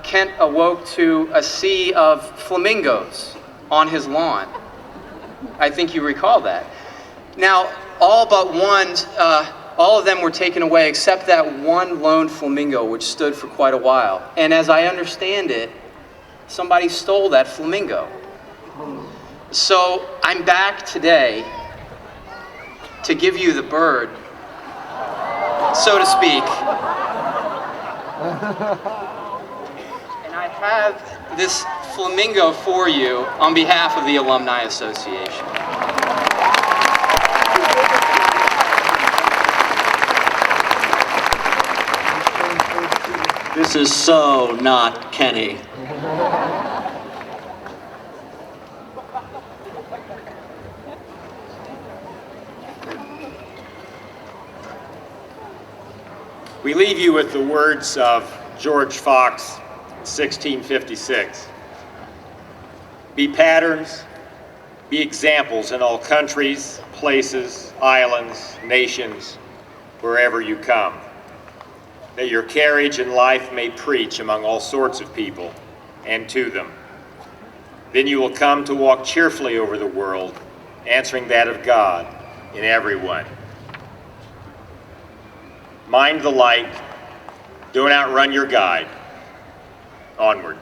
Kent awoke to a sea of flamingos on his lawn. I think you recall that. Now, all but one, all of them were taken away except that one lone flamingo, which stood for quite a while. And as I understand it, somebody stole that flamingo. So I'm back today to give you the bird, so to speak. And I have this flamingo for you on behalf of the Alumni Association. This is so not Kenny. We leave you with the words of George Fox, 1656. Be patterns, be examples in all countries, places, islands, nations, wherever you come. That your carriage in life may preach among all sorts of people and to them. Then you will come to walk cheerfully over the world, answering that of God in everyone. Mind the light, don't outrun your guide. Onward.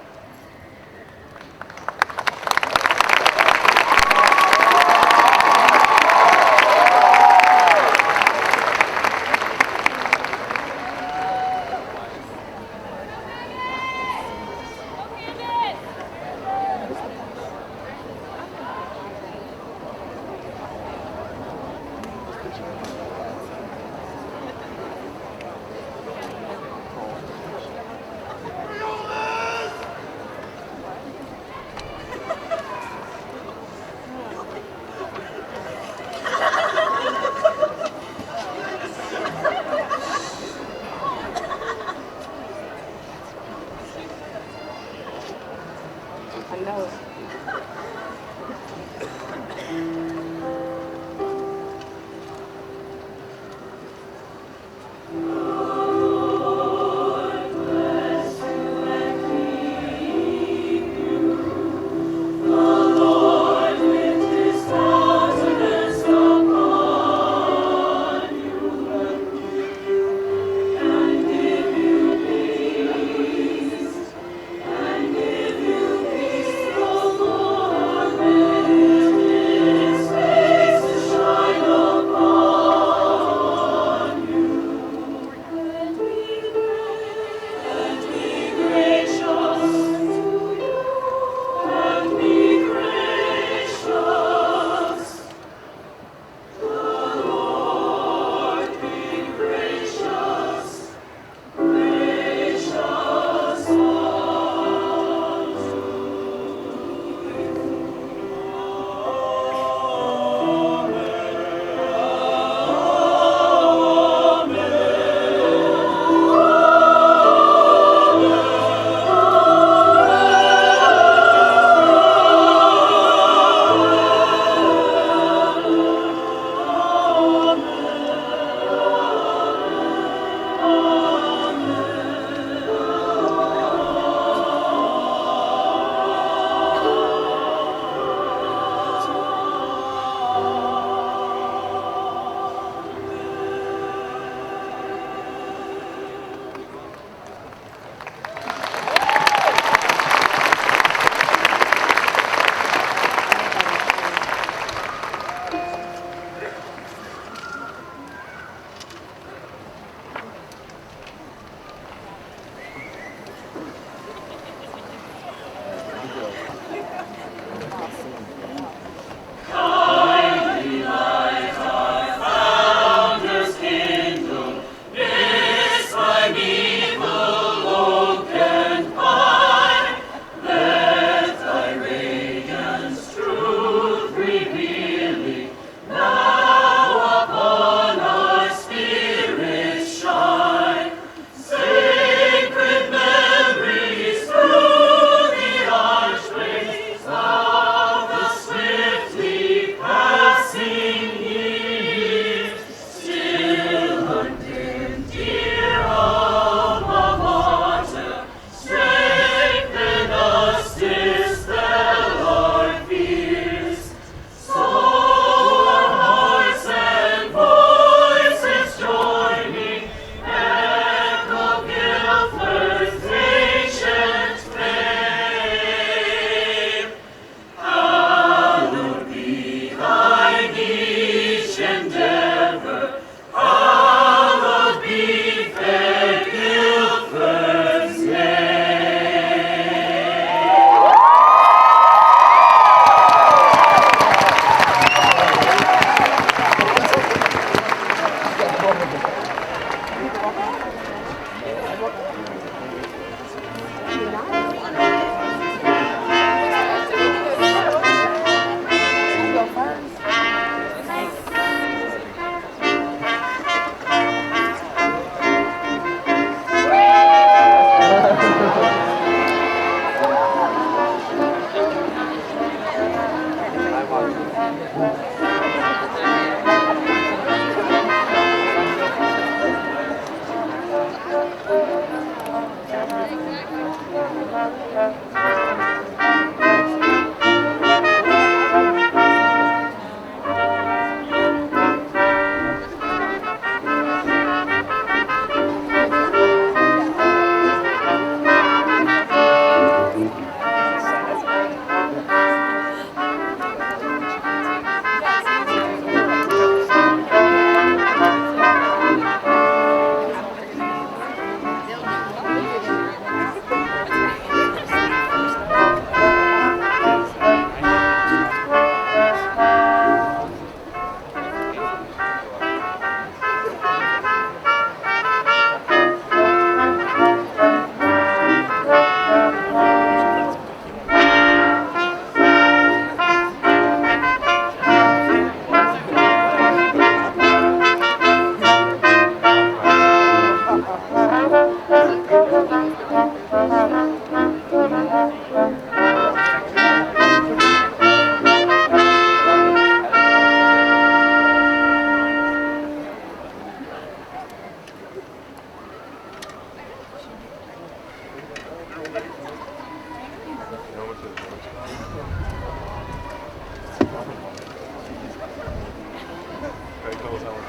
shows how it's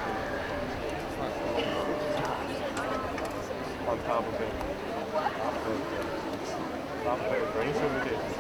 on top of it. Top of it, brain certificate.